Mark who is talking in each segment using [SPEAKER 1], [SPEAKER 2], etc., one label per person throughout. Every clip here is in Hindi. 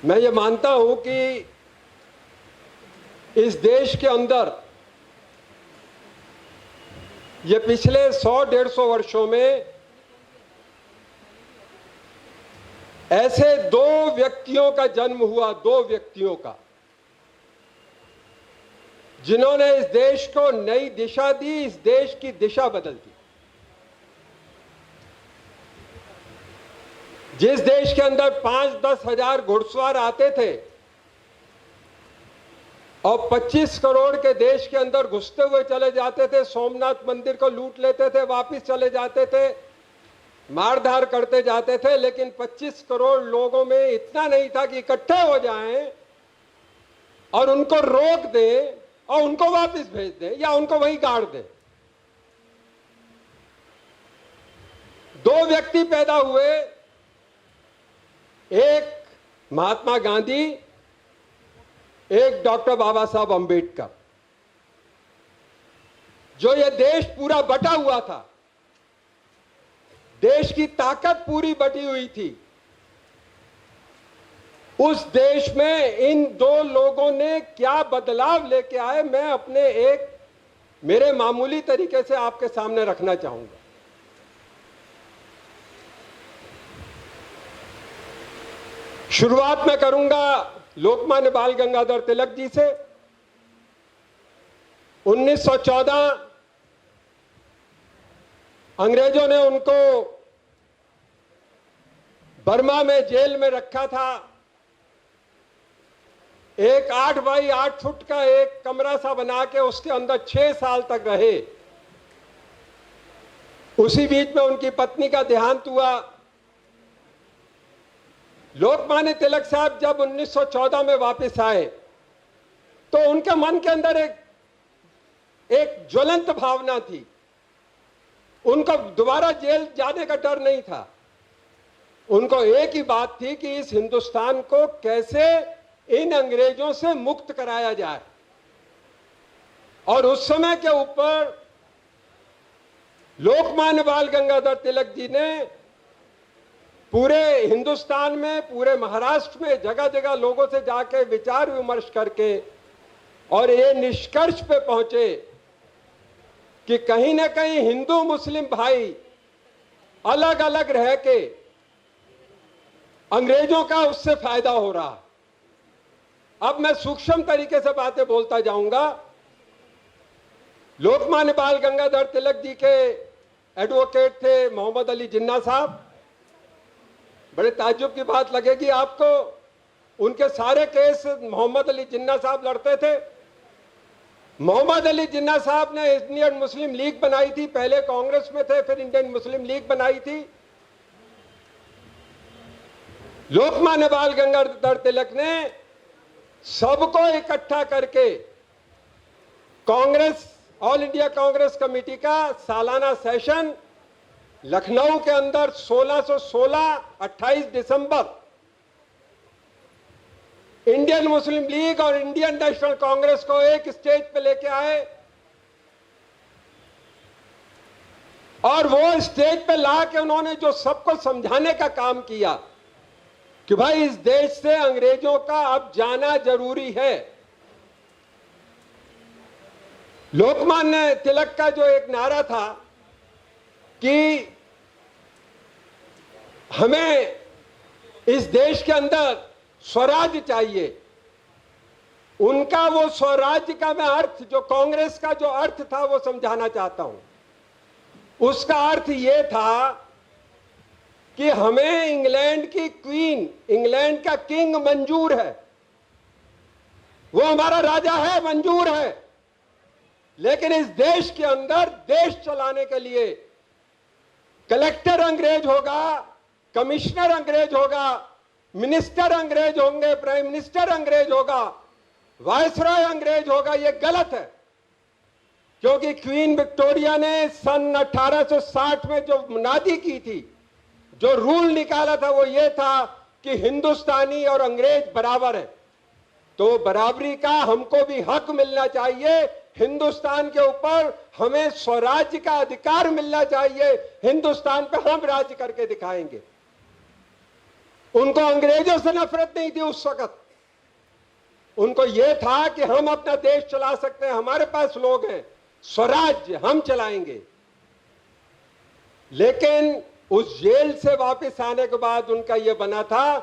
[SPEAKER 1] मैं ये मानता हूं कि इस देश के अंदर ये पिछले 100-150 वर्षों में ऐसे दो व्यक्तियों का जन्म हुआ, दो व्यक्तियों का, जिन्होंने इस देश को नई दिशा दी, इस देश की दिशा बदल दी। जिस देश के अंदर 5-10 हजार घुड़सवार आते थे और 25 करोड़ के देश के अंदर घुसते हुए चले जाते थे, सोमनाथ मंदिर को लूट लेते थे, वापस चले जाते थे, मारधार करते जाते थे, लेकिन 25 करोड़ लोगों में इतना नहीं था कि इकट्ठे हो जाएं और उनको रोक दें और उनको वापस भेज दें या उनको वहीं गाड़ दें। दो व्यक्ति पैदा हुए, एक महात्मा गांधी, एक डॉक्टर बाबा साहब अंबेडकर। जो ये देश पूरा बटा हुआ था, देश की ताकत पूरी बटी हुई थी, उस देश में इन दो लोगों ने क्या बदलाव लेके आए, मैं अपने एक मेरे मामूली तरीके से आपके सामने रखना चाहूंगा। शुरुआत मैं करूंगा लोकमान्य बाल गंगाधर तिलक जी से। 1914 अंग्रेजों ने उनको बर्मा में जेल में रखा था। एक 8 बाई 8 फुट का एक कमरा सा बना के उसके अंदर 6 साल तक रहे। उसी बीच में उनकी पत्नी का देहांत हुआ। लोकमान्य तिलक साहब जब 1914 में वापस आए तो उनके मन के अंदर एक ज्वलंत भावना थी। उनको दोबारा जेल जाने का डर नहीं था। उनको एक ही बात थी कि इस हिंदुस्तान को कैसे इन अंग्रेजों से मुक्त कराया जाए। और उस समय के ऊपर लोकमान्य बाल गंगाधर तिलक जी ने पूरे हिंदुस्तान में, पूरे महाराष्ट्र में जगह जगह लोगों से जाके विचार विमर्श करके और ये निष्कर्ष पे पहुंचे कि कहीं ना कहीं हिंदू मुस्लिम भाई अलग अलग रह के अंग्रेजों का उससे फायदा हो रहा। अब मैं सूक्ष्म तरीके से बातें बोलता जाऊंगा। लोकमान्य बाल गंगाधर तिलक जी के एडवोकेट थे मोहम्मद अली जिन्ना साहब। बड़े ताज्जुब की बात लगेगी आपको, उनके सारे केस मोहम्मद अली जिन्ना साहब लड़ते थे। मोहम्मद अली जिन्ना साहब ने इंडियन मुस्लिम लीग बनाई थी, पहले कांग्रेस में थे, फिर इंडियन मुस्लिम लीग बनाई थी। लोकमान्य बाल गंगाधर तिलक ने सबको इकट्ठा करके Congress, all India Congress committee का सालाना सेशन लखनऊ के अंदर 1616 28 दिसंबर इंडियन मुस्लिम लीग और इंडियन नेशनल कांग्रेस को एक स्टेज पे लेके आए और वो स्टेज पे ला के उन्होंने जो सबको समझाने का काम किया कि भाई इस देश से अंग्रेजों का अब जाना जरूरी है। लोकमान्य तिलक का जो एक नारा था कि हमें इस देश के अंदर स्वराज्य चाहिए, उनका वो स्वराज्य का मैं अर्थ, जो कांग्रेस का जो अर्थ था वो समझाना चाहता हूं। उसका अर्थ ये था कि हमें इंग्लैंड की क्वीन, इंग्लैंड का किंग मंजूर है, वो हमारा राजा है, मंजूर है, लेकिन इस देश के अंदर देश चलाने के लिए कलेक्टर अंग्रेज होगा, कमिश्नर अंग्रेज होगा, मिनिस्टर अंग्रेज होंगे, प्राइम मिनिस्टर अंग्रेज होगा, वायसरॉय अंग्रेज होगा। यह गलत है, क्योंकि क्वीन विक्टोरिया ने सन 1860 में जो मुनादी की थी, जो रूल निकाला था, वो ये था कि हिंदुस्तानी और अंग्रेज बराबर है। तो बराबरी का हमको भी हक मिलना चाहिए। हिंदुस्तान के ऊपर हमें स्वराज्य का अधिकार मिलना चाहिए। हिंदुस्तान पर हम राज्य करके दिखाएंगे। उनको अंग्रेजों से नफरत नहीं थी उस वक्त, उनको यह था कि हम अपना देश चला सकते हैं, हमारे पास लोग हैं, स्वराज्य हम चलाएंगे। लेकिन उस जेल से वापस आने के बाद उनका यह बना था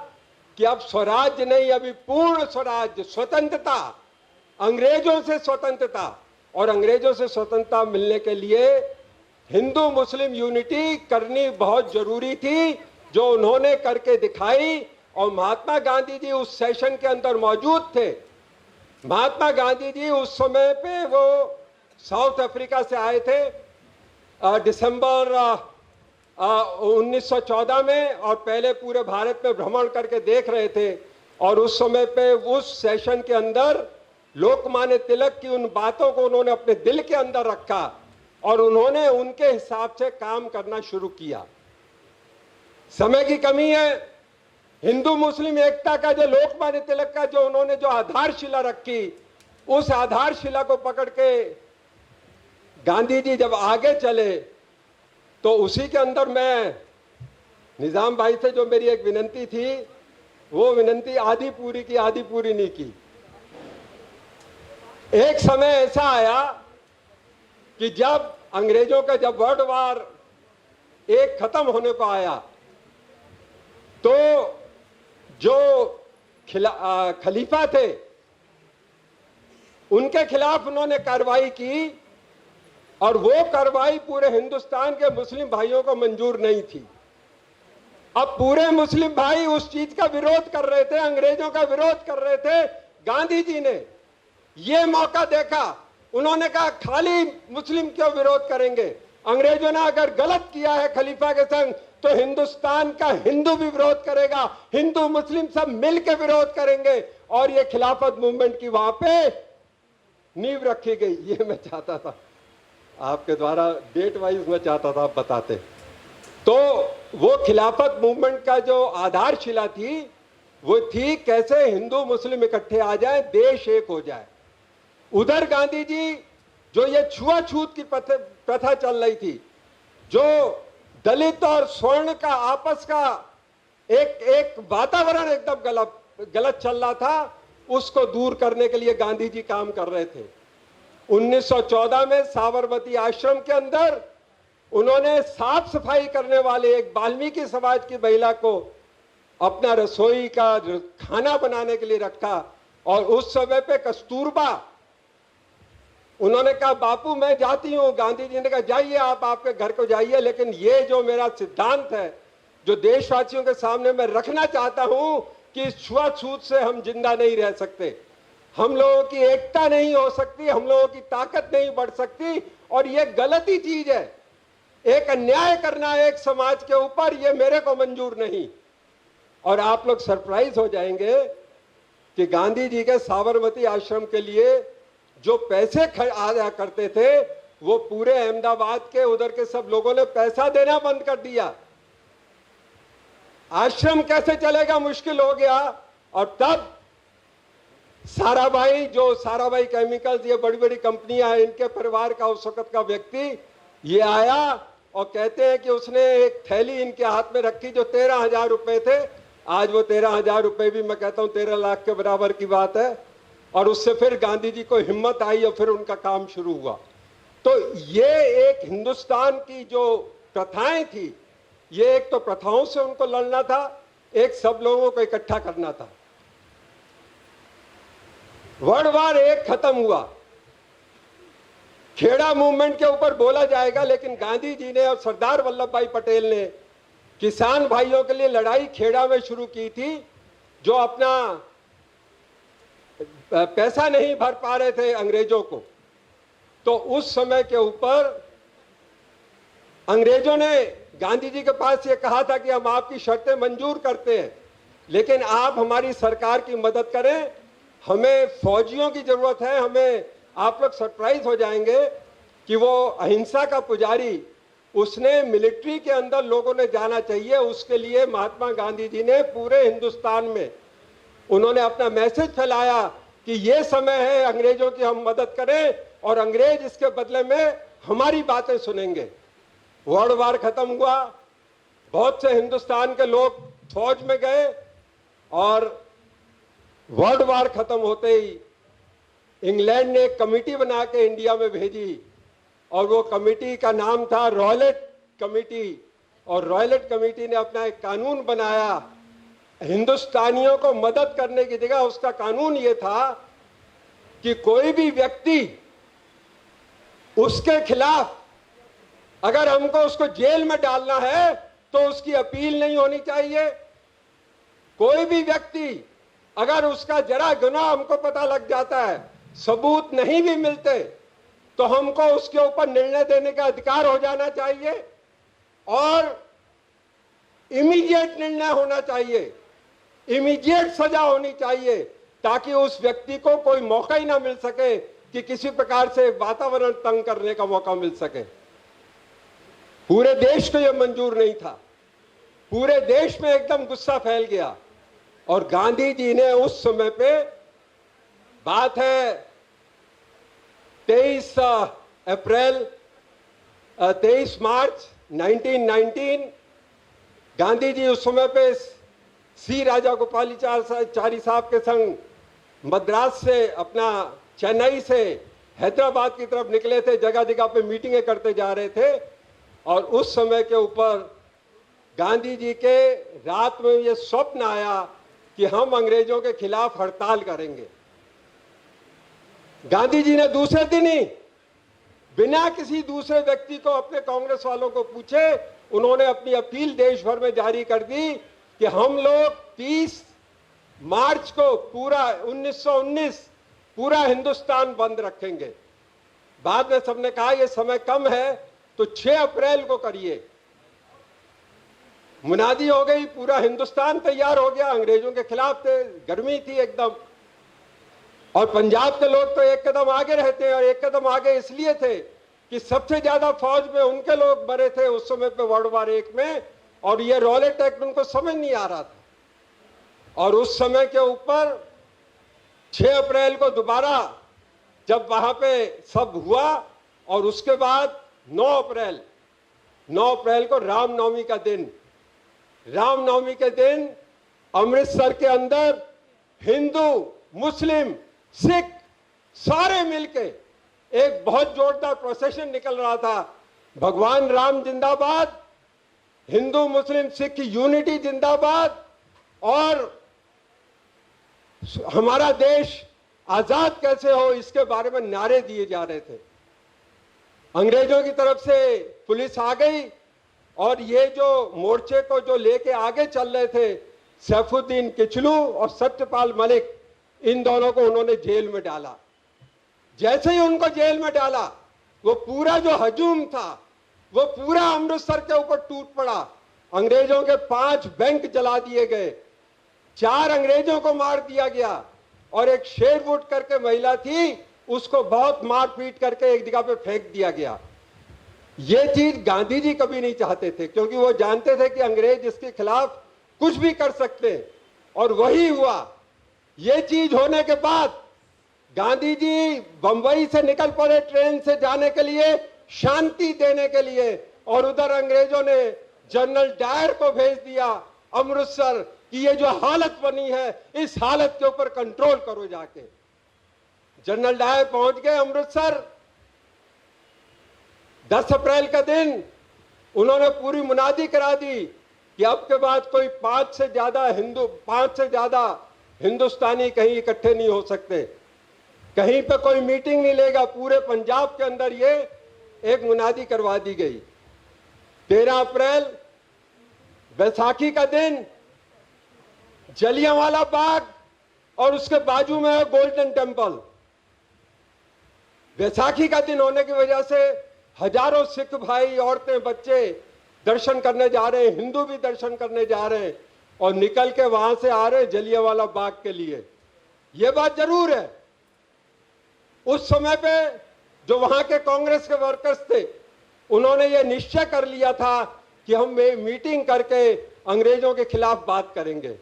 [SPEAKER 1] कि अब स्वराज्य नहीं, अभी पूर्ण स्वराज्य, स्वतंत्रता, अंग्रेजों से स्वतंत्रता। और अंग्रेजों से स्वतंत्रता मिलने के लिए हिंदू मुस्लिम यूनिटी करनी बहुत जरूरी थी, जो उन्होंने करके दिखाई। और महात्मा गांधी जी उस सेशन के अंदर मौजूद थे। महात्मा गांधी जी उस समय पे वो साउथ अफ्रीका से आए थे दिसंबर 1914 में, और पहले पूरे भारत में भ्रमण करके देख रहे थे। और उस समय पे उस सेशन के अंदर लोकमान्य तिलक की उन बातों को उन्होंने अपने दिल के अंदर रखा और उन्होंने उनके हिसाब से काम करना शुरू किया। समय की कमी है, हिंदू मुस्लिम एकता का जो लोकमान्य तिलक का जो उन्होंने जो आधारशिला रखी, उस आधारशिला को पकड़ के गांधी जी जब आगे चले, तो उसी के अंदर मैं निजाम भाई से जो मेरी एक विनंती थी, वो विनंती आधी पूरी की आधी पूरी नहीं की। एक समय ऐसा आया कि जब अंग्रेजों का जब वर्ल्ड वार एक खत्म होने को आया, तो जो खलीफा थे उनके खिलाफ उन्होंने कार्रवाई की, और वो कार्रवाई पूरे हिंदुस्तान के मुस्लिम भाइयों को मंजूर नहीं थी। अब पूरे मुस्लिम भाई उस चीज का विरोध कर रहे थे, अंग्रेजों का विरोध कर रहे थे। गांधी जी ने ये मौका देखा, उन्होंने कहा खाली मुस्लिम क्यों विरोध करेंगे, अंग्रेजों ने अगर गलत किया है खलीफा के संग तो हिंदुस्तान का हिंदू भी विरोध करेगा, हिंदू मुस्लिम सब मिलकर विरोध करेंगे। और ये खिलाफत मूवमेंट की वहां पे नींव रखी गई। ये मैं चाहता था आपके द्वारा डेट वाइज मैं चाहता था आप बताते। तो वो खिलाफत मूवमेंट का जो आधारशिला थी वो थी कैसे हिंदू मुस्लिम इकट्ठे आ जाए, देश एक हो जाए। उधर गांधी जी जो ये छुआछूत की प्रथा चल रही थी, जो दलित और स्वर्ण का आपस का एक वातावरण एकदम गलत चल रहा था, उसको दूर करने के लिए गांधी जी काम कर रहे थे। 1914 में साबरमती आश्रम के अंदर उन्होंने साफ सफाई करने वाले एक वाल्मीकि समाज की महिला को अपना रसोई का खाना बनाने के लिए रखा। और उस समय पे कस्तूरबा, उन्होंने कहा बापू मैं जाती हूं, गांधी जी ने कहा जाइए आप आपके घर को जाइए, लेकिन ये जो मेरा सिद्धांत है जो देशवासियों के सामने मैं रखना चाहता हूं कि इस छुआछूत से हम जिंदा नहीं रह सकते, हम लोगों की एकता नहीं हो सकती, हम लोगों की ताकत नहीं बढ़ सकती, और ये गलती चीज है, एक अन्याय करना एक समाज के ऊपर, ये मेरे को मंजूर नहीं। और आप लोग सरप्राइज हो जाएंगे कि गांधी जी के साबरमती आश्रम के लिए जो पैसे आया करते थे, वो पूरे अहमदाबाद के उधर के सब लोगों ने पैसा देना बंद कर दिया। आश्रम कैसे चलेगा मुश्किल हो गया। और तब साराभाई, जो साराभाई केमिकल्स, ये बड़ी बड़ी कंपनियां हैं, इनके परिवार का उस वक्त का व्यक्ति ये आया और कहते हैं कि उसने एक थैली इनके हाथ में रखी जो 13,000 रुपए थे। आज वो 13,000 रुपए भी मैं कहता हूं 13 लाख के बराबर की बात है। और उससे फिर गांधी जी को हिम्मत आई और फिर उनका काम शुरू हुआ। तो ये एक हिंदुस्तान की जो प्रथाएं थी, ये एक तो प्रथाओं से उनको लड़ना था, एक सब लोगों को इकट्ठा करना था। वर्ल्ड वार एक खत्म हुआ, खेड़ा मूवमेंट के ऊपर बोला जाएगा, लेकिन गांधी जी ने और सरदार वल्लभ भाई पटेल ने किसान भाइयों के लिए लड़ाई खेड़ा में शुरू की थी, जो अपना पैसा नहीं भर पा रहे थे अंग्रेजों को। तो उस समय के ऊपर अंग्रेजों ने गांधी जी के पास ये कहा था कि हम आपकी शर्तें मंजूर करते हैं, लेकिन आप हमारी सरकार की मदद करें, हमें फौजियों की जरूरत है। हमें, आप लोग सरप्राइज हो जाएंगे कि वो अहिंसा का पुजारी, उसने मिलिट्री के अंदर लोगों ने जाना चाहिए, उसके लिए महात्मा गांधी जी ने पूरे हिंदुस्तान में उन्होंने अपना मैसेज फैलाया कि ये समय है अंग्रेजों की हम मदद करें और अंग्रेज इसके बदले में हमारी बातें सुनेंगे। वर्ल्ड वार खत्म हुआ, बहुत से हिंदुस्तान के लोग फौज में गए और वर्ल्ड वार खत्म होते ही इंग्लैंड ने एक कमेटी बना के इंडिया में भेजी और वो कमेटी का नाम था रॉयलेट कमेटी। और रॉयलेट कमेटी ने अपना एक कानून बनाया। हिंदुस्तानियों को मदद करने की जगह उसका कानून ये था कि कोई भी व्यक्ति उसके खिलाफ अगर हमको उसको जेल में डालना है तो उसकी अपील नहीं होनी चाहिए। कोई भी व्यक्ति अगर उसका जरा गुनाह हमको पता लग जाता है, सबूत नहीं भी मिलते, तो हमको उसके ऊपर निर्णय देने का अधिकार हो जाना चाहिए और इमीडिएट निर्णय होना चाहिए, इमीडिएट सजा होनी चाहिए, ताकि उस व्यक्ति को कोई मौका ही ना मिल सके कि किसी प्रकार से वातावरण तंग करने का मौका मिल सके। पूरे देश को यह मंजूर नहीं था। पूरे देश में एकदम गुस्सा फैल गया और गांधी जी ने उस समय पे, बात है 23 मार्च 1919, गांधी जी उस समय पे सी राजा गोपालाचारी साहब के संग मद्रास से, अपना चेन्नई से हैदराबाद की तरफ निकले थे, जगह जगह पे मीटिंगें करते जा रहे थे। और उस समय के ऊपर गांधी जी के रात में ये स्वप्न आया कि हम अंग्रेजों के खिलाफ हड़ताल करेंगे। गांधी जी ने दूसरे दिन ही बिना किसी दूसरे व्यक्ति को, अपने कांग्रेस वालों को पूछे, उन्होंने अपनी अपील देश भर में जारी कर दी कि हम लोग 30 मार्च को पूरा 1919 पूरा हिंदुस्तान बंद रखेंगे। बाद में सबने कहा यह समय कम है तो 6 अप्रैल को करिए। मुनादी हो गई, पूरा हिंदुस्तान तैयार हो गया, अंग्रेजों के खिलाफ थे, गर्मी थी एकदम। और पंजाब के लोग तो एक कदम आगे रहते हैं, और एक कदम आगे इसलिए थे कि सबसे ज्यादा फौज में उनके लोग मरे थे उस समय पे वर्ल्ड वार 1 में, और ये रॉयलेट एक्ट उनको समझ नहीं आ रहा था। और उस समय के ऊपर 6 अप्रैल को दोबारा जब वहां पे सब हुआ, और उसके बाद 9 अप्रैल को रामनवमी का दिन, रामनवमी के दिन अमृतसर के अंदर हिंदू, मुस्लिम, सिख सारे मिलके एक बहुत जोरदार प्रोसेशन निकल रहा था। भगवान राम जिंदाबाद, हिंदू मुस्लिम सिख की यूनिटी जिंदाबाद, और हमारा देश आजाद कैसे हो इसके बारे में नारे दिए जा रहे थे। अंग्रेजों की तरफ से पुलिस आ गई और ये जो मोर्चे को जो लेके आगे चल रहे थे, सैफुद्दीन किचलू और सत्यपाल मलिक, इन दोनों को उन्होंने जेल में डाला। जैसे ही उनको जेल में डाला, वो पूरा जो हजूम था वो पूरा अमृतसर के ऊपर टूट पड़ा। अंग्रेजों के 5 बैंक जला दिए गए, 4 अंग्रेजों को मार दिया गया, और एक शेरवुड करके महिला थी, उसको बहुत मारपीट करके एक जगह पे फेंक दिया गया। ये चीज गांधी जी कभी नहीं चाहते थे, क्योंकि वो जानते थे कि अंग्रेज इसके खिलाफ कुछ भी कर सकते हैं, और वही हुआ। ये चीज होने के बाद गांधी जी बंबई से निकल पड़े ट्रेन से जाने के लिए, शांति देने के लिए, और उधर अंग्रेजों ने जनरल डायर को भेज दिया अमृतसर कि ये जो हालत बनी है इस हालत के ऊपर कंट्रोल करो जाके। जनरल डायर पहुंच गए अमृतसर। 10 अप्रैल का दिन उन्होंने पूरी मुनादी करा दी कि अब के बाद कोई 5 से ज्यादा हिंदुस्तानी कहीं इकट्ठे नहीं हो सकते, कहीं पे कोई मीटिंग नहीं लेगा। पूरे पंजाब के अंदर ये एक मुनादी करवा दी गई। 13 अप्रैल बैसाखी का दिन, जलियांवाला बाग और उसके बाजू में है गोल्डन टेम्पल। बैसाखी का दिन होने की वजह से हजारों सिख भाई, औरतें, बच्चे दर्शन करने जा रहे हैं, हिंदू भी दर्शन करने जा रहे हैं, और निकल के वहां से आ रहे हैं जलियांवाला बाग के लिए। यह बात जरूर है, उस समय पे जो वहां के कांग्रेस के वर्कर्स थे, उन्होंने ये निश्चय कर लिया था कि हम मीटिंग करके अंग्रेजों के खिलाफ बात करेंगे।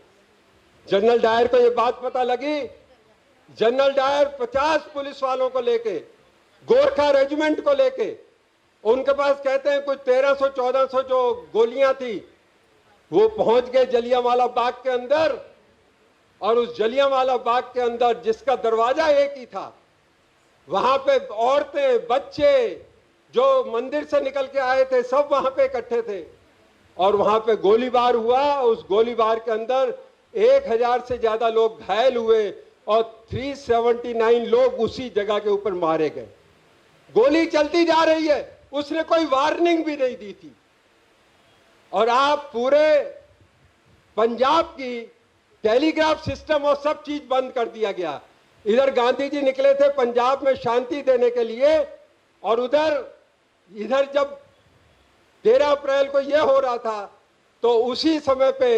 [SPEAKER 1] जनरल डायर को ये बात पता लगी। जनरल डायर 50 पुलिस वालों को लेके, गोरखा रेजिमेंट को लेके, उनके पास कहते हैं कुछ 1300-1400 जो गोलियां थी, वो पहुंच गए जलियांवाला बाग के अंदर, और उस जलियांवाला बाग के अंदर जिसका दरवाजा एक ही था, वहां पे औरतें, बच्चे जो मंदिर से निकल के आए थे सब वहां पे इकट्ठे थे, और वहां पे गोलीबार हुआ। उस गोलीबार के अंदर 1000 से ज्यादा लोग घायल हुए और 379 लोग उसी जगह के ऊपर मारे गए। गोली चलती जा रही है, उसने कोई वार्निंग भी नहीं दी थी। और आप पूरे पंजाब की टेलीग्राफ सिस्टम और सब चीज बंद कर दिया गया। इधर गांधी जी निकले थे पंजाब में शांति देने के लिए, और इधर जब 13 अप्रैल को यह हो रहा था तो उसी समय पे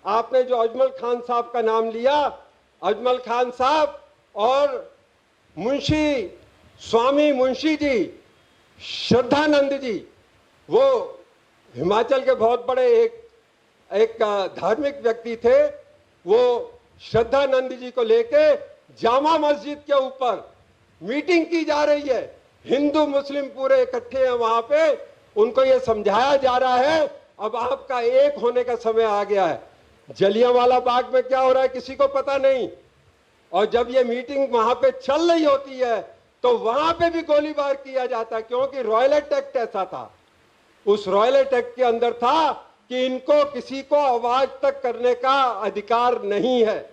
[SPEAKER 1] आपने जो अजमल खान साहब का नाम लिया, अजमल खान साहब और स्वामी मुंशी जी, श्रद्धानंद जी, वो हिमाचल के बहुत बड़े एक धार्मिक व्यक्ति थे। वो श्रद्धानंद जी को लेके जामा मस्जिद के ऊपर मीटिंग की जा रही है, हिंदू मुस्लिम पूरे इकट्ठे हैं वहां पे, उनको ये समझाया जा रहा है अब आपका एक होने का समय आ गया है। जलियांवाला बाग में क्या हो रहा है किसी को पता नहीं, और जब ये मीटिंग वहां पे चल रही होती है तो वहां पे भी गोलीबार किया जाता है, क्योंकि रॉयलेट एक्ट ऐसा था। उस रॉयलेट एक्ट के अंदर था कि इनको किसी को आवाज तक करने का अधिकार नहीं है,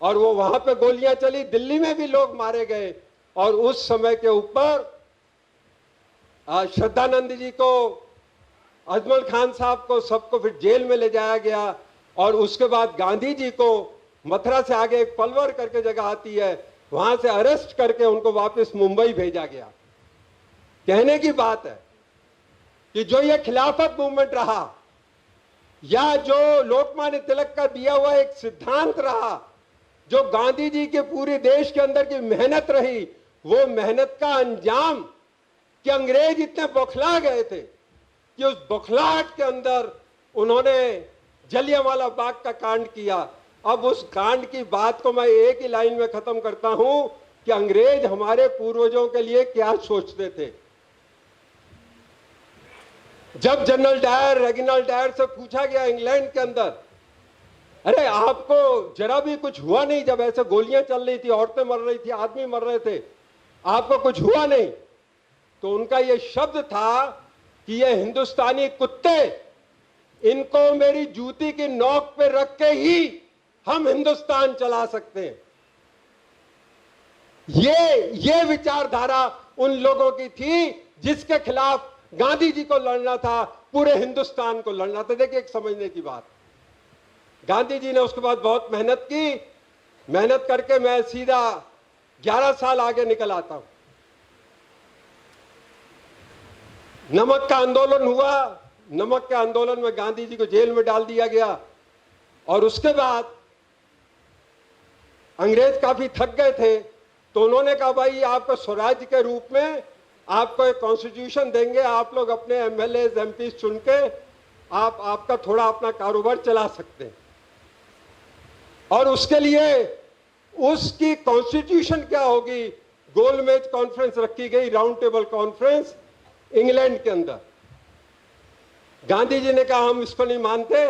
[SPEAKER 1] और वो वहां पे गोलियां चली, दिल्ली में भी लोग मारे गए। और उस समय के ऊपर श्रद्धानंद जी को, अजमल खान साहब को, सबको फिर जेल में ले जाया गया, और उसके बाद गांधी जी को मथुरा से आगे एक पलवल करके जगह आती है, वहां से अरेस्ट करके उनको वापस मुंबई भेजा गया। कहने की बात है कि जो ये खिलाफत मूवमेंट रहा, या जो लोकमान्य तिलक का दिया हुआ एक सिद्धांत रहा, जो गांधी जी के पूरे देश के अंदर की मेहनत रही, वो मेहनत का अंजाम कि अंग्रेज इतने बौखला गए थे कि उस बौखलाहट के अंदर उन्होंने जलियांवाला बाग का कांड किया। अब उस कांड की बात को मैं एक ही लाइन में खत्म करता हूं कि अंग्रेज हमारे पूर्वजों के लिए क्या सोचते थे। जब जनरल डायर, रेजिनाल्ड डायर से पूछा गया इंग्लैंड के अंदर, अरे आपको जरा भी कुछ हुआ नहीं जब ऐसे गोलियां चल रही थी, औरतें मर रही थी, आदमी मर रहे थे, आपको कुछ हुआ नहीं? तो उनका यह शब्द था कि ये हिंदुस्तानी कुत्ते, इनको मेरी जूती की नोक पे रख के ही हम हिंदुस्तान चला सकते हैं। ये विचारधारा उन लोगों की थी जिसके खिलाफ गांधी जी को लड़ना था, पूरे हिंदुस्तान को लड़ना था। देखिए एक समझने की बात, गांधी जी ने उसके बाद बहुत मेहनत की, मेहनत करके मैं सीधा 11 साल आगे निकल आता हूं। नमक का आंदोलन हुआ, नमक के आंदोलन में गांधी जी को जेल में डाल दिया गया, और उसके बाद अंग्रेज काफी थक गए थे, तो उन्होंने कहा भाई आपको स्वराज्य के रूप में आपको एक कॉन्स्टिट्यूशन देंगे, आप लोग अपने एमएलए एमपी चुन के आपका थोड़ा अपना कारोबार चला सकते हैं। और उसके लिए उसकी कॉन्स्टिट्यूशन क्या होगी, गोलमेज कॉन्फ्रेंस रखी गई, राउंड टेबल कॉन्फ्रेंस इंग्लैंड के अंदर। गांधी जी ने कहा हम इसको नहीं मानते,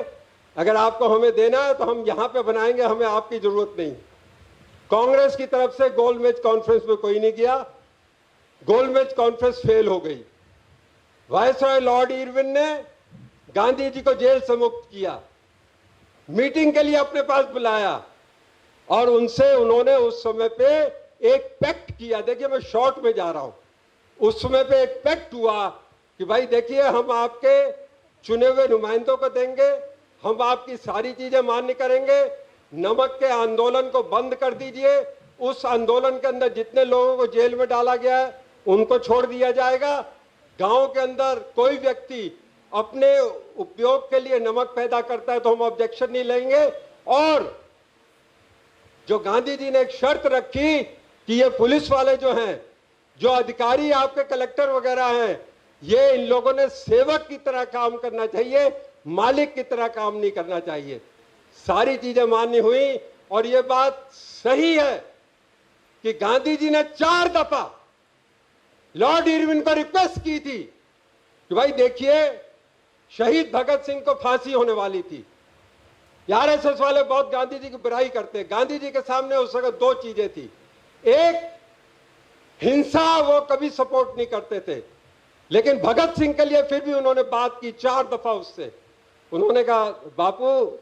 [SPEAKER 1] अगर आपको हमें देना है तो हम यहां पे बनाएंगे, हमें आपकी जरूरत नहीं। कांग्रेस की तरफ से गोलमेज कॉन्फ्रेंस में कोई नहीं गया, गोलमेज कॉन्फ्रेंस फेल हो गई। वायसराय लॉर्ड इरविन ने गांधी जी को जेल से मुक्त किया, मीटिंग के लिए अपने पास बुलाया, और उनसे उन्होंने उस समय पे एक पैक्ट किया। देखिए मैं शॉर्ट में जा रहा हूं, उस समय पे एक पैक्ट हुआ कि भाई देखिए हम आपके चुने हुए नुमाइंदों को देंगे, हम आपकी सारी चीजें मान्य करेंगे, नमक के आंदोलन को बंद कर दीजिए, उस आंदोलन के अंदर जितने लोगों को जेल में डाला गया है उनको छोड़ दिया जाएगा, गांव के अंदर कोई व्यक्ति अपने उपयोग के लिए नमक पैदा करता है तो हम ऑब्जेक्शन नहीं लेंगे। और जो गांधी जी ने एक शर्त रखी कि ये पुलिस वाले जो हैं, जो अधिकारी आपके कलेक्टर वगैरह हैं, ये इन लोगों ने सेवक की तरह काम करना चाहिए, मालिक की तरह काम नहीं करना चाहिए। सारी चीजें मान्य हुई, और ये बात सही है कि गांधी जी ने 4 दफा लॉर्ड इरविन को रिक्वेस्ट की थी कि भाई देखिए शहीद भगत सिंह को फांसी होने वाली थी, आरएसएस वाले बहुत गांधी जी की बुराई करते हैं। गांधी जी के सामने उस वक्त दो चीजें थी। एक, हिंसा वो कभी सपोर्ट नहीं करते थे, लेकिन भगत सिंह के लिए फिर भी उन्होंने बात की 4 दफा उससे। उन्होंने कहा, बापू,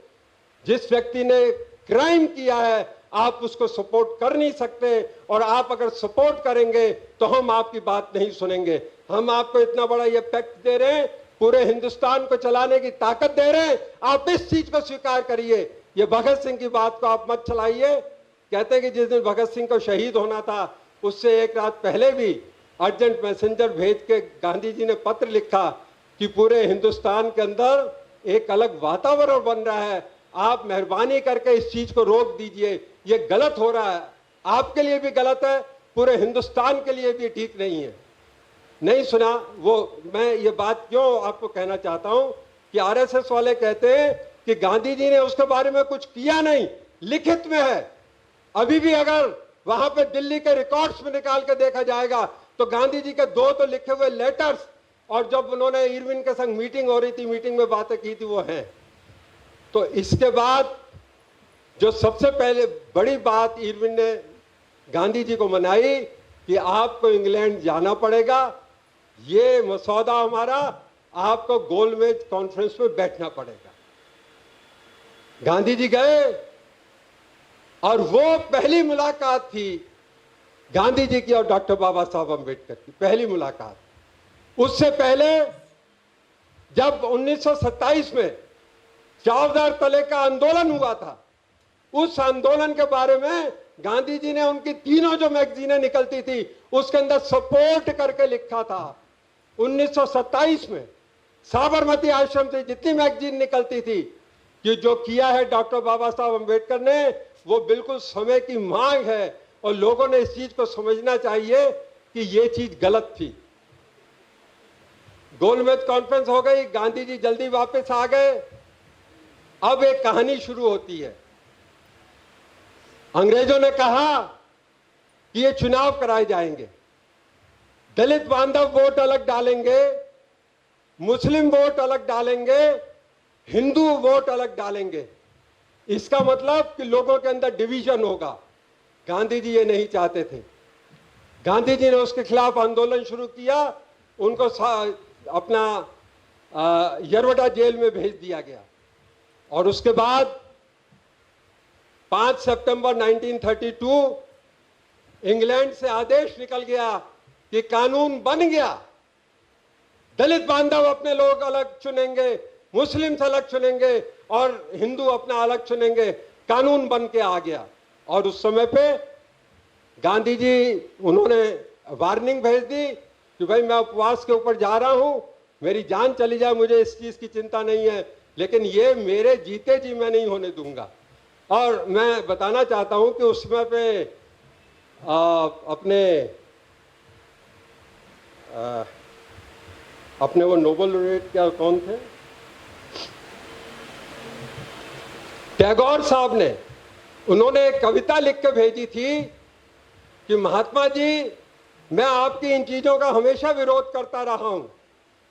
[SPEAKER 1] जिस व्यक्ति ने क्राइम किया है आप उसको सपोर्ट कर नहीं सकते, और आप अगर सपोर्ट करेंगे तो हम आपकी बात नहीं सुनेंगे। हम आपको इतना बड़ा ये पैक्ट दे रहे हैं, पूरे हिंदुस्तान को चलाने की ताकत दे रहे हैं, आप इस चीज को स्वीकार करिए। ये भगत सिंह की बात को आप मत चलाइए। कहते हैं कि जिस दिन भगत सिंह को शहीद होना था उससे एक रात पहले भी अर्जेंट मैसेंजर भेज के गांधी जी ने पत्र लिखा कि पूरे हिंदुस्तान के अंदर एक अलग वातावरण बन रहा है, आप मेहरबानी करके इस चीज को रोक दीजिए, ये गलत हो रहा है, आपके लिए भी गलत है, पूरे हिंदुस्तान के लिए भी ठीक नहीं है। नहीं सुना वो। मैं ये बात क्यों आपको कहना चाहता हूं कि आरएसएस वाले कहते हैं कि गांधी जी ने उसके बारे में कुछ किया नहीं, लिखित में है। अभी भी अगर वहां पे दिल्ली के रिकॉर्ड्स में निकाल के देखा जाएगा तो गांधी जी के 2 तो लिखे हुए लेटर्स, और जब उन्होंने इरविन के संग मीटिंग हो रही थी, मीटिंग में बातें की थी, वो हैं। तो इसके बाद जो सबसे पहले बड़ी बात इरविन ने गांधी जी को मनाई कि आपको इंग्लैंड जाना पड़ेगा, ये मसौदा हमारा, आपको गोलमेज कॉन्फ्रेंस में बैठना पड़ेगा। गांधी जी गए और वो पहली मुलाकात थी गांधी जी की और डॉक्टर बाबा साहब अम्बेडकर की, पहली मुलाकात। उससे पहले जब 1927 में चावदार तले का आंदोलन हुआ था, उस आंदोलन के बारे में गांधी जी ने उनकी तीनों जो मैगजीनें निकलती थी उसके अंदर सपोर्ट करके लिखा था। 1927 में साबरमती आश्रम से जितनी मैगजीन निकलती थी कि जो किया है डॉक्टर बाबा साहब अम्बेडकर ने वो बिल्कुल समय की मांग है, और लोगों ने इस चीज को समझना चाहिए कि ये चीज गलत थी। गोलमेज कॉन्फ्रेंस हो गई, गांधी जी जल्दी वापस आ गए। अब एक कहानी शुरू होती है। अंग्रेजों ने कहा कि ये चुनाव कराए जाएंगे, दलित बांधव वोट अलग डालेंगे, मुस्लिम वोट अलग डालेंगे, हिंदू वोट अलग डालेंगे। इसका मतलब कि लोगों के अंदर डिवीजन होगा। गांधी जी ये नहीं चाहते थे। गांधी जी ने उसके खिलाफ आंदोलन शुरू किया, उनको अपना यरवड़ा जेल में भेज दिया गया, और उसके बाद 5 सितंबर 1932 इंग्लैंड से आदेश निकल गया कि कानून बन गया, दलित बांधव अपने लोग अलग चुनेंगे, मुस्लिम अलग चुनेंगे और हिंदू अपना अलग चुनेंगे। कानून बन के आ गया। और उस समय पे गांधी जी उन्होंने वार्निंग भेज दी कि भाई मैं उपवास के ऊपर जा रहा हूं, मेरी जान चली जाए मुझे इस चीज की चिंता नहीं है, लेकिन ये मेरे जीते जी मैं नहीं होने दूंगा। और मैं बताना चाहता हूं कि उस समय पे अपने वो नोबेल laureate क्या कौन थे, टैगोर साहब ने, उन्होंने एक कविता लिख के भेजी थी कि महात्मा जी, मैं आपकी इन चीजों का हमेशा विरोध करता रहा हूं,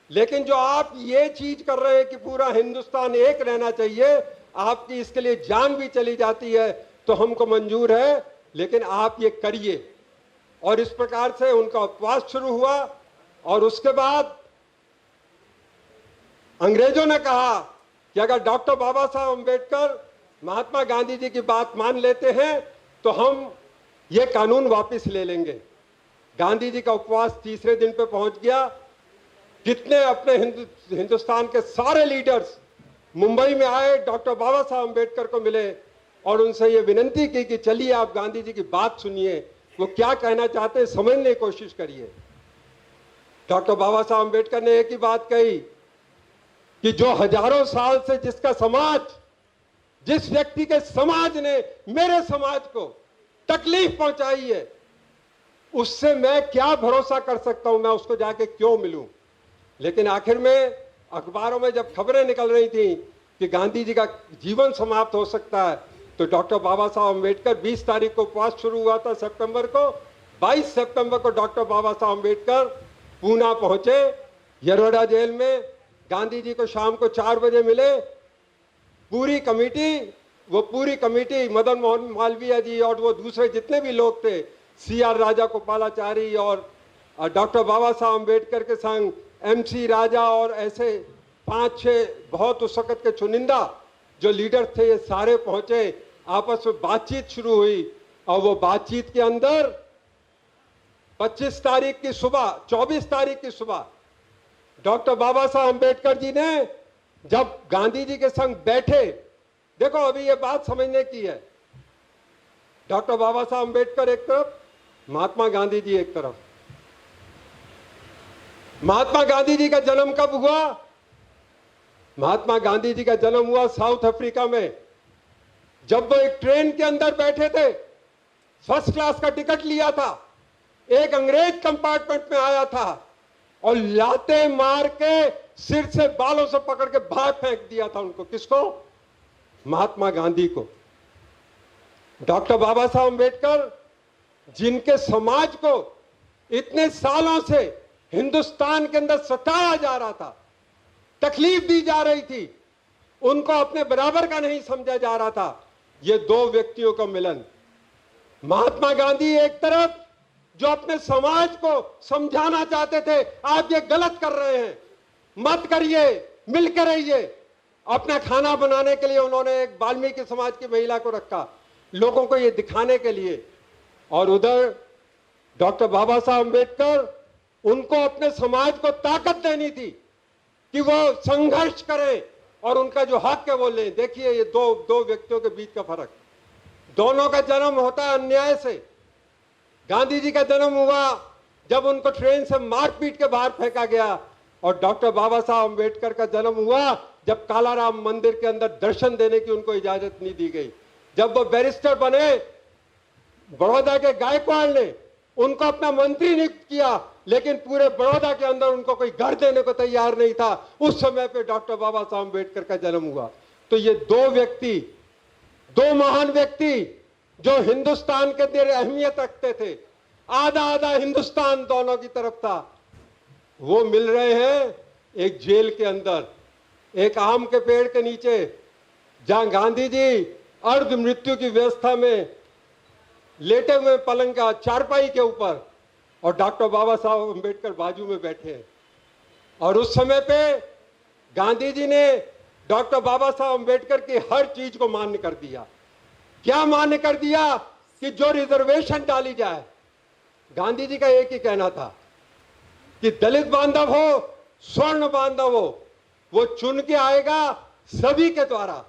[SPEAKER 1] लेकिन जो आप ये चीज कर रहे हैं कि पूरा हिंदुस्तान एक रहना चाहिए, आपकी इसके लिए जान भी चली जाती है तो हमको मंजूर है, लेकिन आप ये करिए। और इस प्रकार से उनका उपवास शुरू हुआ। और उसके बाद अंग्रेजों ने कहा कि अगर डॉक्टर बाबा साहब अम्बेडकर महात्मा गांधी जी की बात मान लेते हैं तो हम ये कानून वापस ले लेंगे। गांधी जी का उपवास तीसरे दिन पे पहुंच गया। कितने अपने हिंदुस्तान के सारे लीडर्स मुंबई में आए, डॉक्टर बाबा साहब अम्बेडकर को मिले और उनसे ये विनती की कि चलिए आप गांधी जी की बात सुनिए, वो क्या कहना चाहते हैं समझने की कोशिश करिए। डॉक्टर बाबा साहब अम्बेडकर ने एक ही बात कही कि जो हजारों साल से जिसका समाज, जिस व्यक्ति के समाज ने मेरे समाज को तकलीफ पहुंचाई है, उससे मैं क्या भरोसा कर सकता हूं, मैं उसको जाके क्यों मिलूं। लेकिन आखिर में अखबारों में जब खबरें निकल रही थी कि गांधी जी का जीवन समाप्त हो सकता है, तो डॉक्टर बाबा साहब अम्बेडकर 20 तारीख को उपवास शुरू हुआ था सितंबर को, 22 सितंबर को डॉक्टर बाबा साहब अम्बेडकर पूना पहुंचे, यरवड़ा जेल में। गांधी जी को शाम को 4 बजे मिले। पूरी कमेटी मदन मोहन मालवीय जी और वो दूसरे जितने भी लोग थे, CR राजा गोपालाचारी और डॉक्टर बाबा साहब अम्बेडकर के संग MC राजा और ऐसे 5-6 बहुत उस वक़्त के चुनिंदा जो लीडर थे, ये सारे पहुंचे, आपस में बातचीत शुरू हुई। और वो बातचीत के अंदर 25 तारीख की सुबह, 24 तारीख की सुबह डॉक्टर बाबा साहब अम्बेडकर जी ने जब गांधी जी के संग बैठे, देखो अभी ये बात समझने की है, डॉक्टर बाबा साहब अम्बेडकर एक तरफ, महात्मा गांधी जी एक तरफ। महात्मा गांधी जी का जन्म कब हुआ? महात्मा गांधी जी का जन्म हुआ साउथ अफ्रीका में, जब वो एक ट्रेन के अंदर बैठे थे, फर्स्ट क्लास का टिकट लिया था, एक अंग्रेज कंपार्टमेंट में आया था और लाते मार के सिर से बालों से पकड़ के बाहर फेंक दिया था उनको। किसको? महात्मा गांधी को। डॉक्टर बाबा साहब अम्बेडकर, जिनके समाज को इतने सालों से हिंदुस्तान के अंदर सताया जा रहा था, तकलीफ दी जा रही थी, उनको अपने बराबर का नहीं समझा जा रहा था, ये दो व्यक्तियों का मिलन। महात्मा गांधी एक तरफ जो अपने समाज को समझाना चाहते थे, आप ये गलत कर रहे हैं, मत करिए, मिलकर रहिए। अपना खाना बनाने के लिए उन्होंने एक वाल्मीकि समाज की महिला को रखा, लोगों को ये दिखाने के लिए। और उधर डॉक्टर बाबा साहब अम्बेडकर, उनको अपने समाज को ताकत देनी थी कि वो संघर्ष करें और उनका जो हक है वो लें। देखिए ये दो व्यक्तियों के बीच का फर्क। दोनों का जन्म होता है अन्याय से। गांधी जी का जन्म हुआ जब उनको ट्रेन से मारपीट के बाहर फेंका गया, और डॉक्टर बाबा साहब अम्बेडकर का जन्म हुआ जब कालाराम मंदिर के अंदर दर्शन देने की उनको इजाजत नहीं दी गई। जब वो बैरिस्टर बने, बड़ौदा के गायकवाड़ ने उनको अपना मंत्री नियुक्त किया, लेकिन पूरे बड़ौदा के अंदर उनको कोई घर देने को तैयार नहीं था। उस समय पे डॉक्टर बाबा साहब अम्बेडकर का जन्म हुआ। तो ये दो व्यक्ति, दो महान व्यक्ति जो हिंदुस्तान के अंदर अहमियत रखते थे, आधा आधा हिंदुस्तान दोनों की तरफ था, वो मिल रहे हैं एक जेल के अंदर, एक आम के पेड़ के नीचे, जहां गांधी जी अर्ध मृत्यु की व्यवस्था में लेटे हुए पलंग का चारपाई के ऊपर, और डॉक्टर बाबा साहब अम्बेडकर बाजू में बैठे हैं। और उस समय पे गांधी जी ने डॉक्टर बाबा साहब अम्बेडकर की हर चीज को मान्य कर दिया। क्या मान्य कर दिया? कि जो रिजर्वेशन डाली जाए। गांधी जी का एक ही कहना था कि दलित बांधव हो, स्वर्ण बांधव हो, वो चुन के आएगा सभी के द्वारा।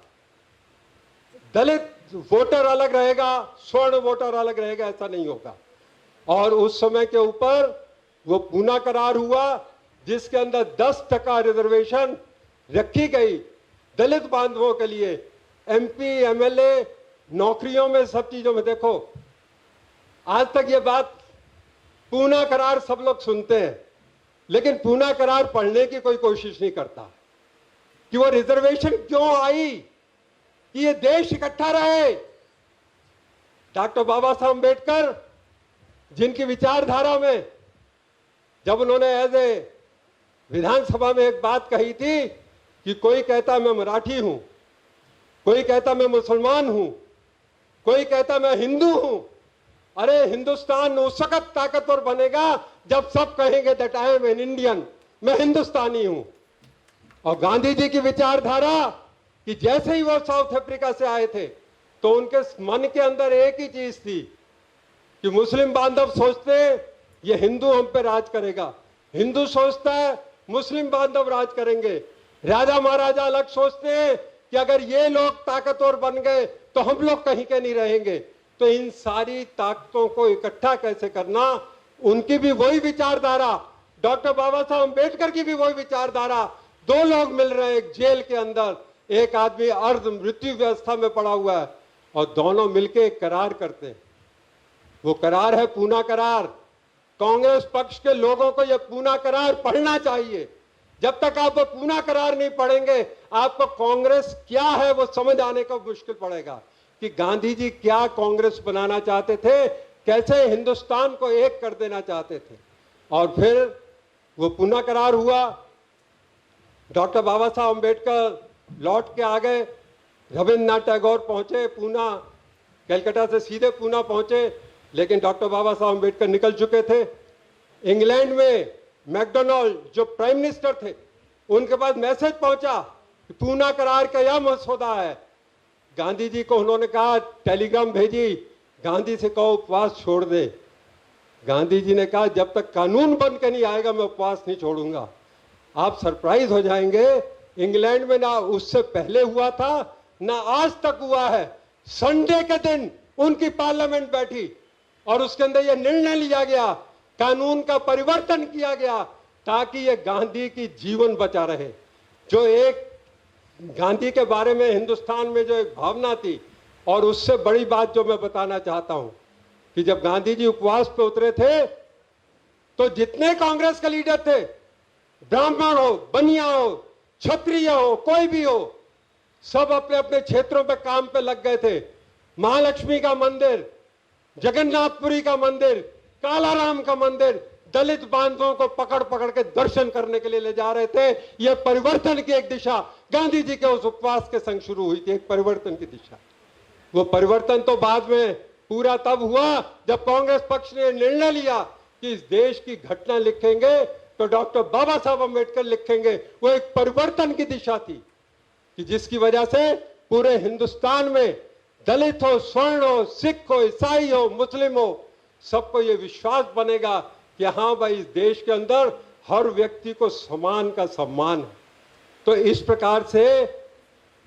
[SPEAKER 1] दलित वोटर अलग रहेगा, स्वर्ण वोटर अलग रहेगा, ऐसा नहीं होगा। और उस समय के ऊपर वो पूना करार हुआ, जिसके अंदर 10% रिजर्वेशन रखी गई दलित बांधवों के लिए। MP, MLA, नौकरियों में, सब चीजों में। देखो आज तक ये बात, पूना करार सब लोग सुनते हैं, लेकिन पूना करार पढ़ने की कोई कोशिश नहीं करता कि वो रिजर्वेशन क्यों आई, कि ये देश इकट्ठा रहे। डॉक्टर बाबा साहब अम्बेडकर, जिनकी विचारधारा में, जब उन्होंने एज ए विधानसभा में एक बात कही थी कि कोई कहता मैं मराठी हूं, कोई कहता मैं मुसलमान हूं, कोई कहता मैं हिंदू हूं। अरे हिंदुस्तान उस वक्त ताकतवर बनेगा जब सब कहेंगे that I am an Indian, मैं हिंदुस्तानी हूं। और गांधी जी की विचारधारा कि जैसे ही वो साउथ अफ्रीका से आए थे, तो उनके मन के अंदर एक ही चीज थी कि मुस्लिम बांधव सोचते हैं ये हिंदू हम पे राज करेगा, हिंदू सोचता है मुस्लिम बांधव राज करेंगे, राजा महाराजा अलग सोचते हैं कि अगर ये लोग ताकतवर बन गए तो हम लोग कहीं के नहीं रहेंगे। तो इन सारी ताकतों को इकट्ठा कैसे करना, उनकी भी वही विचारधारा, डॉक्टर बाबा साहब अम्बेडकर की भी वही विचारधारा। दो लोग मिल रहे हैं एक जेल के अंदर, एक आदमी अर्ध मृत्यु व्यवस्था में पड़ा हुआ है, और दोनों मिलके एक करार करते हैं। वो करार है पूना करार। कांग्रेस पक्ष के लोगों को यह पूना करार पढ़ना चाहिए। जब तक आप वो पूना करार नहीं पढ़ेंगे, आपको कांग्रेस क्या है वो समझ आने का मुश्किल पड़ेगा कि गांधी जी क्या कांग्रेस बनाना चाहते थे, कैसे हिंदुस्तान को एक कर देना चाहते थे। और फिर वो पूना करार हुआ, डॉक्टर बाबा साहब अम्बेडकर लौट के आ गए, रविन्द्रनाथ टैगोर पहुंचे पूना, कलकत्ता से सीधे पूना पहुंचे, लेकिन डॉक्टर बाबा साहब अम्बेडकर निकल चुके थे। इंग्लैंड में मैकडोनाल्ड जो प्राइम मिनिस्टर थे, उनके पास मैसेज पहुंचा कि पूना करार का यह मसौदा है। गांधी जी को उन्होंने कहा, टेलीग्राम भेजी, गांधी से कहो उपवास छोड़ दे। गांधी जी ने कहा, जब तक कानून बन के नहीं आएगा मैं उपवास नहीं छोड़ूंगा। आप सरप्राइज हो जाएंगे, इंग्लैंड में ना उससे पहले हुआ था ना आज तक हुआ है। संडे के दिन उनकी पार्लियामेंट बैठी और उसके अंदर यह निर्णय लिया गया, कानून का परिवर्तन किया गया ताकि यह गांधी की जीवन बचा रहे। जो एक गांधी के बारे में हिंदुस्तान में जो एक भावना थी, और उससे बड़ी बात जो मैं बताना चाहता हूं कि जब गांधी जी उपवास पे उतरे थे तो जितने कांग्रेस के लीडर थे, ब्राह्मण हो, बनिया हो, क्षत्रिय हो, कोई भी हो, सब अपने अपने क्षेत्रों पे काम पे लग गए थे। महालक्ष्मी का मंदिर, जगन्नाथपुरी का मंदिर, कालाराम का मंदिर, दलित बांधवों को पकड़ पकड़ के दर्शन करने के लिए ले जा रहे थे। यह परिवर्तन की एक दिशा गांधी जी के उस उपवास के संग शुरू हुई थी, एक परिवर्तन की दिशा। वो परिवर्तन तो बाद में पूरा तब हुआ जब कांग्रेस पक्ष ने निर्णय लिया कि इस देश की घटना लिखेंगे तो डॉक्टर बाबा साहब अम्बेडकर लिखेंगे। वो एक परिवर्तन की दिशा थी कि जिसकी वजह से पूरे हिंदुस्तान में दलित हो, स्वर्ण हो, सिख हो, ईसाई हो, मुस्लिम हो, सबको ये विश्वास बनेगा कि हाँ भाई, इस देश के अंदर हर व्यक्ति को समान का सम्मान है। तो इस प्रकार से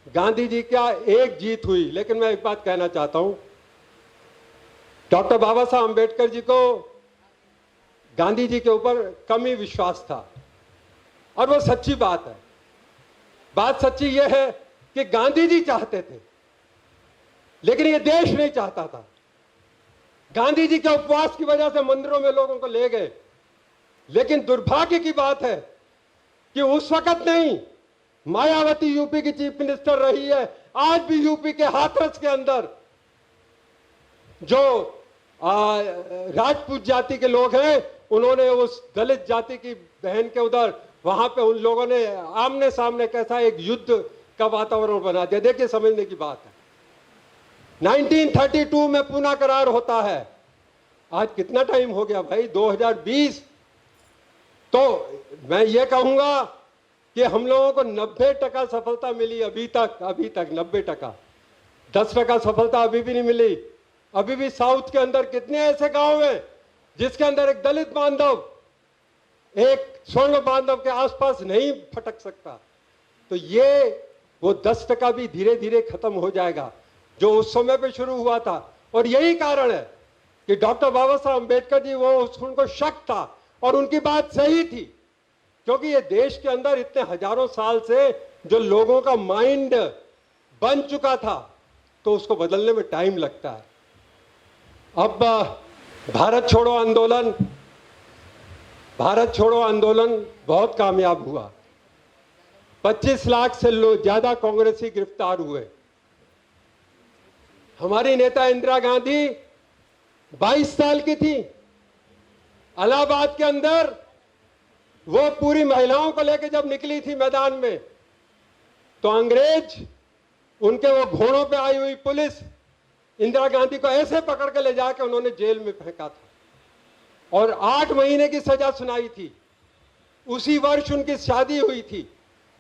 [SPEAKER 1] गांधी जी का एक जीत हुई। लेकिन मैं एक बात कहना चाहता हूं, डॉक्टर बाबा साहब अम्बेडकर जी को गांधी जी के ऊपर कम ही विश्वास था, और वो सच्ची बात है। बात सच्ची यह है कि गांधी जी चाहते थे, लेकिन ये देश नहीं चाहता था। गांधी जी के उपवास की वजह से मंदिरों में लोगों को ले गए, लेकिन दुर्भाग्य की बात है कि उस वक्त नहीं, मायावती यूपी की चीफ मिनिस्टर रही है, आज भी यूपी के हाथरस के अंदर जो राजपूत जाति के लोग हैं, उन्होंने उस दलित जाति की बहन के उधर वहां पे उन लोगों ने आमने सामने कैसा एक युद्ध का वातावरण बना दिया। देखिए, समझने की बात है। 1932 में पूना करार होता है, आज कितना टाइम हो गया भाई, 2020। तो मैं ये कहूंगा कि हम लोगों को 90% सफलता मिली अभी तक 90%। 10% सफलता अभी भी नहीं मिली। अभी भी साउथ के अंदर कितने ऐसे गांव हैं जिसके अंदर एक दलित बांधव एक स्वर्ण बांधव के आसपास नहीं फटक सकता। तो ये वो 10% भी धीरे धीरे खत्म हो जाएगा जो उस समय पे शुरू हुआ था। और यही कारण है कि डॉक्टर बाबा साहब अम्बेडकर जी, वो उनको शक था और उनकी बात सही थी, क्योंकि ये देश के अंदर इतने हजारों साल से जो लोगों का माइंड बन चुका था, तो उसको बदलने में टाइम लगता है। अब भारत छोड़ो आंदोलन बहुत कामयाब हुआ। 25 लाख से ज्यादा कांग्रेसी गिरफ्तार हुए। हमारी नेता इंदिरा गांधी 22 साल की थी। इलाहाबाद के अंदर वो पूरी महिलाओं को लेकर जब निकली थी मैदान में, तो अंग्रेज, उनके वो घोड़ों पे आई हुई पुलिस इंदिरा गांधी को ऐसे पकड़ के ले जाकर उन्होंने जेल में फेंका था और 8 महीने की सजा सुनाई थी। उसी वर्ष उनकी शादी हुई थी।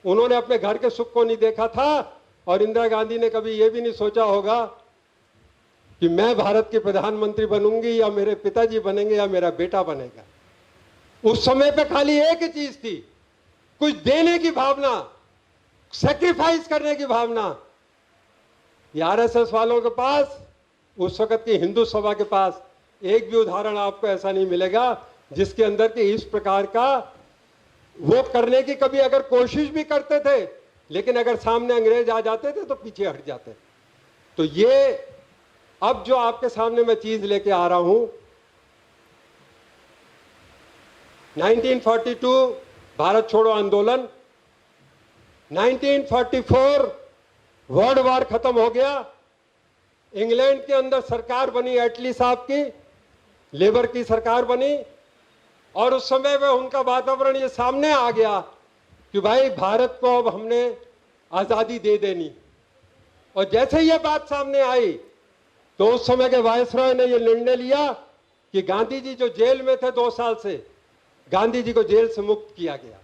[SPEAKER 1] उन्होंने अपने घर के सुख को नहीं देखा था और इंदिरा गांधी ने कभी यह भी नहीं सोचा होगा कि मैं भारत की प्रधानमंत्री बनूंगी या मेरे पिताजी बनेंगे या मेरा बेटा बनेगा। उस समय पे खाली एक ही चीज थी, कुछ देने की भावना, सैक्रिफाइस करने की भावना। आरएसएस वालों के पास, उस वक्त की हिंदू सभा के पास एक भी उदाहरण आपको ऐसा नहीं मिलेगा जिसके अंदर के इस प्रकार का वो करने की कभी अगर कोशिश भी करते थे, लेकिन अगर सामने अंग्रेज आ जाते थे तो पीछे हट जाते। तो ये अब जो आपके सामने मैं चीज लेके आ रहा हूं, 1942 भारत छोड़ो आंदोलन, 1944 वर्ल्ड वॉर खत्म हो गया। इंग्लैंड के अंदर सरकार बनी एटली साहब की, लेबर की सरकार बनी, और उस समय में उनका वातावरण ये सामने आ गया कि भाई भारत को अब हमने आजादी दे देनी। और जैसे ये बात सामने आई तो उस समय के वायसरॉय ने यह निर्णय लिया कि गांधी जी जो जेल में थे 2 साल से, गांधी जी को जेल से मुक्त किया गया।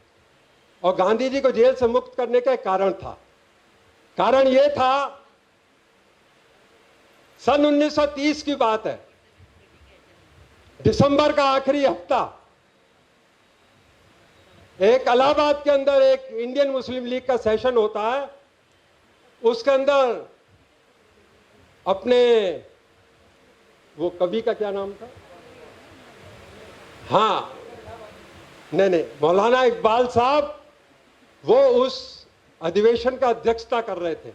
[SPEAKER 1] और गांधी जी को जेल से मुक्त करने का एक कारण था। कारण यह था, सन 1930 की बात है, दिसंबर का आखिरी हफ्ता, एक इलाहाबाद के अंदर एक इंडियन मुस्लिम लीग का सेशन होता है। उसके अंदर अपने वो कवि का क्या नाम था, हाँ नहीं, मौलाना इकबाल साहब, वो उस अधिवेशन का अध्यक्षता कर रहे थे।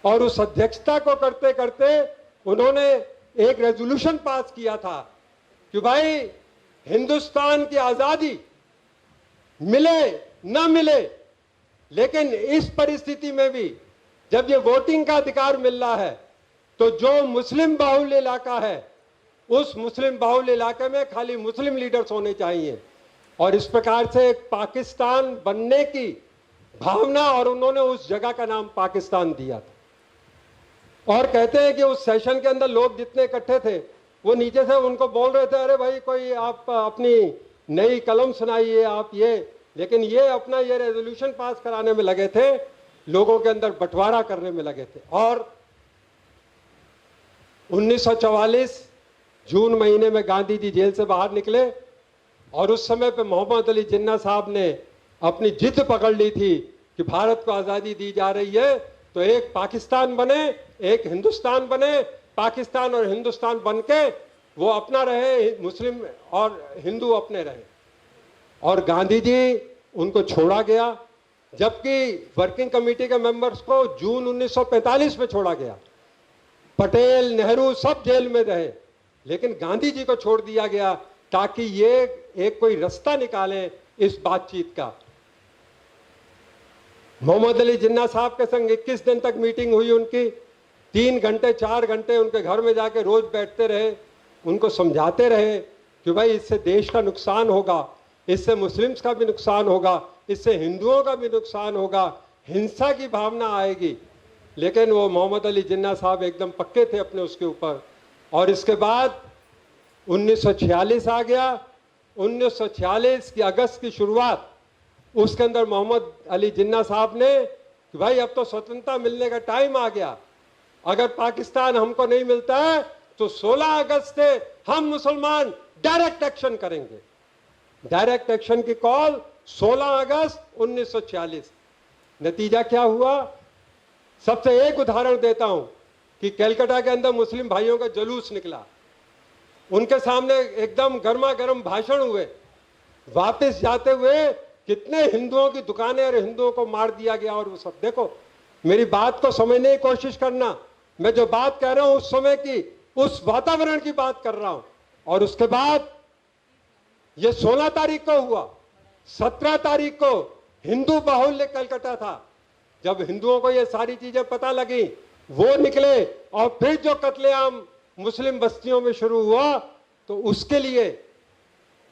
[SPEAKER 1] और उस अध्यक्षता को करते करते उन्होंने एक रेजोल्यूशन पास किया था कि भाई हिंदुस्तान की आजादी मिले ना मिले, लेकिन इस परिस्थिति में भी जब ये वोटिंग का अधिकार मिल रहा है तो जो मुस्लिम बाहुल्य इलाका है उस मुस्लिम बाहुल्य इलाके में खाली मुस्लिम लीडर्स होने चाहिए। और इस प्रकार से एक पाकिस्तान बनने की भावना, और उन्होंने उस जगह का नाम पाकिस्तान दिया था। और कहते हैं कि उस सेशन के अंदर लोग जितने इकट्ठे थे वो नीचे से उनको बोल रहे थे, अरे भाई कोई आप अपनी नई कलम सुनाइए आप ये, लेकिन ये अपना ये रेजोल्यूशन पास कराने में लगे थे, लोगों के अंदर बंटवारा करने में लगे थे। और 1944 जून महीने में गांधी जी जेल से बाहर निकले और उस समय पे मोहम्मद अली जिन्ना साहब ने अपनी जिद पकड़ ली थी कि भारत को आज़ादी दी जा रही है तो एक पाकिस्तान बने, एक हिंदुस्तान बने, पाकिस्तान और हिंदुस्तान बनके वो अपना रहे, मुस्लिम और हिंदू अपने रहे। और गांधी जी उनको छोड़ा गया, जबकि वर्किंग कमेटी के मेंबर्स को जून 1945 में छोड़ा गया। पटेल, नेहरू सब जेल में रहे, लेकिन गांधी जी को छोड़ दिया गया ताकि ये एक कोई रास्ता निकालें इस बातचीत का। मोहम्मद अली जिन्ना साहब के संग 21 दिन तक मीटिंग हुई उनकी, 3 घंटे 4 घंटे उनके घर में जाके रोज बैठते रहे, उनको समझाते रहे कि भाई इससे देश का नुकसान होगा, इससे मुस्लिम्स का भी नुकसान होगा, इससे हिंदुओं का भी नुकसान होगा, हिंसा की भावना आएगी। लेकिन वो मोहम्मद अली जिन्ना साहब एकदम पक्के थे अपने उसके ऊपर। और इसके बाद 1946 आ गया। 1946 की अगस्त की शुरुआत, उसके अंदर मोहम्मद अली जिन्ना साहब ने कि भाई अब तो स्वतंत्रता मिलने का टाइम आ गया, अगर पाकिस्तान हमको नहीं मिलता है तो 16 अगस्त से हम मुसलमान डायरेक्ट एक्शन करेंगे। डायरेक्ट एक्शन की कॉल 16 अगस्त 1946। नतीजा क्या हुआ, सबसे एक उदाहरण देता हूं कि कलकत्ता के अंदर मुस्लिम भाइयों का जुलूस निकला, उनके सामने एकदम गर्मा गर्म भाषण हुए, वापस जाते हुए कितने हिंदुओं की दुकानें और हिंदुओं को मार दिया गया। और वो सब देखो, मेरी बात को समझने की कोशिश करना, मैं जो बात कह रहा हूं उस समय की, उस वातावरण की बात कर रहा हूं। और उसके बाद ये 16 तारीख को हुआ। 17 तारीख को हिंदू बाहुल्य कलकत्ता था। जब हिंदुओं को ये सारी चीजें पता लगी, वो निकले और फिर जो कत्लेआम मुस्लिम बस्तियों में शुरू हुआ, तो उसके लिए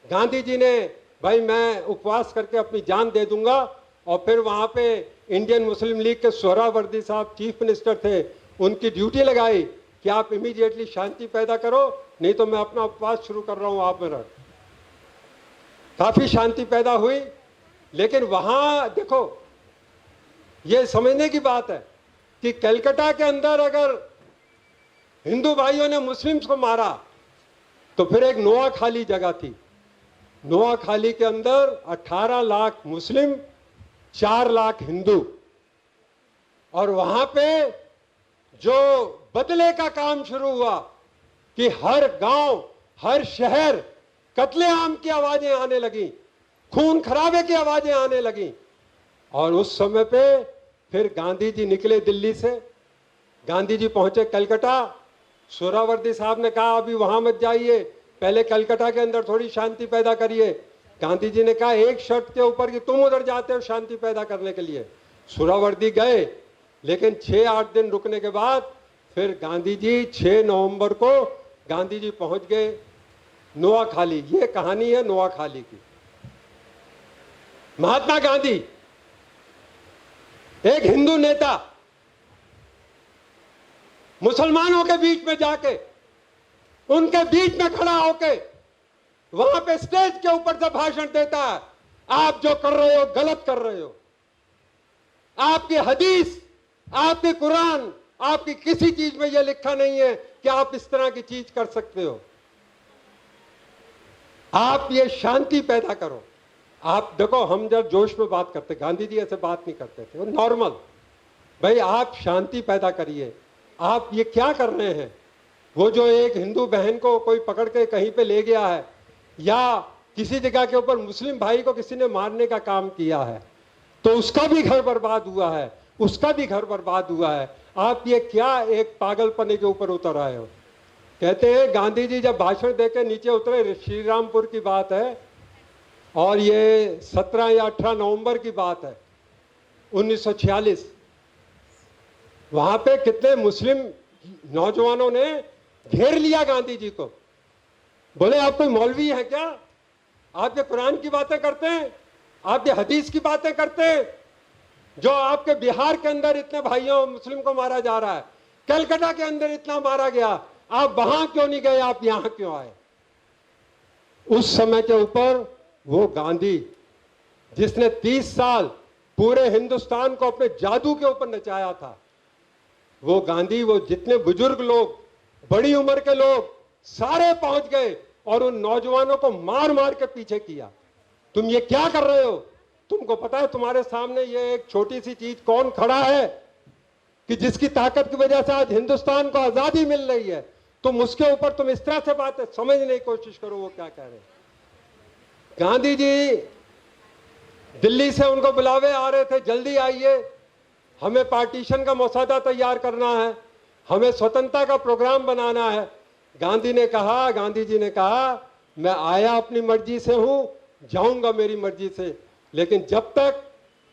[SPEAKER 1] गांधी जी ने भाई मैं उपवास करके अपनी जान दे दूंगा। और फिर वहां पे इंडियन मुस्लिम लीग के सोहरावर्दी साहब चीफ मिनिस्टर थे, उनकी ड्यूटी लगाई कि आप इमीडिएटली शांति पैदा करो, नहीं तो मैं अपना उपवास शुरू कर रहा हूं, आप में रहो। काफी शांति पैदा हुई। लेकिन वहां देखो, यह समझने की बात है कि कलकत्ता के अंदर अगर हिंदू भाइयों ने मुस्लिम्स को मारा तो फिर एक नोआखाली जगह थी, नोआखाली के अंदर 18 लाख मुस्लिम, 4 लाख हिंदू। और वहां पे जो बदले का काम शुरू हुआ कि हर गांव, हर शहर कत्लेआम की आवाजें आने लगी, खून खराबे की आवाजें आने लगी। और उस समय पे फिर गांधी जी निकले दिल्ली से, गांधी जी पहुंचे कलकत्ता। सोहरावर्दी साहब ने कहा अभी वहां मत जाइए, पहले कलकत्ता के अंदर थोड़ी शांति पैदा करिए। गांधी जी ने कहा एक शर्त के ऊपर कि तुम उधर जाते हो शांति पैदा करने के लिए। सोहरावर्दी गए, लेकिन 6-8 दिन रुकने के बाद फिर गांधी जी 6 नवंबर को गांधी जी पहुंच गए नोआखाली। ये कहानी है नोआखाली की। महात्मा गांधी एक हिंदू नेता, मुसलमानों के बीच में जाके, उनके बीच में खड़ा होके वहां पे स्टेज के ऊपर से भाषण देता है, आप जो कर रहे हो गलत कर रहे हो, आपकी हदीस, आपकी कुरान, आपकी किसी चीज में यह लिखा नहीं है कि आप इस तरह की चीज कर सकते हो। आप ये शांति पैदा करो। आप देखो, हम जब जोश में बात करते, गांधी जी ऐसे बात नहीं करते थे, वो नॉर्मल, भाई आप शांति पैदा करिए। आप ये क्या कर रहे हैं? वो जो एक हिंदू बहन को कोई पकड़ के कहीं पे ले गया है, या किसी जगह के ऊपर मुस्लिम भाई को किसी ने मारने का काम किया है, तो उसका भी घर बर्बाद हुआ है, उसका भी घर बर्बाद हुआ है। आप ये क्या एक पागलपने के ऊपर उतर आए हो? कहते हैं गांधी जी जब भाषण देके नीचे उतरे, श्री रामपुर की बात है, और ये 17 या 18 नवंबर की बात है 1946, वहां पे कितने मुस्लिम नौजवानों ने घेर लिया गांधी जी को। बोले आप कोई मौलवी है क्या? आप ये कुरान की बातें करते हैं, आप ये हदीस की बातें करते हैं? जो आपके बिहार के अंदर इतने भाइयों मुस्लिम को मारा जा रहा है, कलकत्ता के अंदर इतना मारा गया, आप वहां क्यों नहीं गए, आप यहां क्यों आए? उस समय के ऊपर वो गांधी जिसने 30 साल पूरे हिंदुस्तान को अपने जादू के ऊपर नचाया था, वो गांधी, वो जितने बुजुर्ग लोग, बड़ी उम्र के लोग सारे पहुंच गए और उन नौजवानों को मार मार के पीछे किया। तुम ये क्या कर रहे हो? तुमको पता है तुम्हारे सामने ये एक छोटी सी चीज कौन खड़ा है कि जिसकी ताकत की वजह से आज हिंदुस्तान को आजादी मिल रही है? तुम उसके ऊपर तुम इस तरह से बातें समझने की कोशिश करो वो क्या कह रहे हैं। गांधी जी दिल्ली से उनको बुलावे आ रहे थे, जल्दी आइए, हमें पार्टीशन का मसौदा तैयार करना है, हमें स्वतंत्रता का प्रोग्राम बनाना है। गांधी जी ने कहा मैं आया अपनी मर्जी से हूं, जाऊंगा मेरी मर्जी से, लेकिन जब तक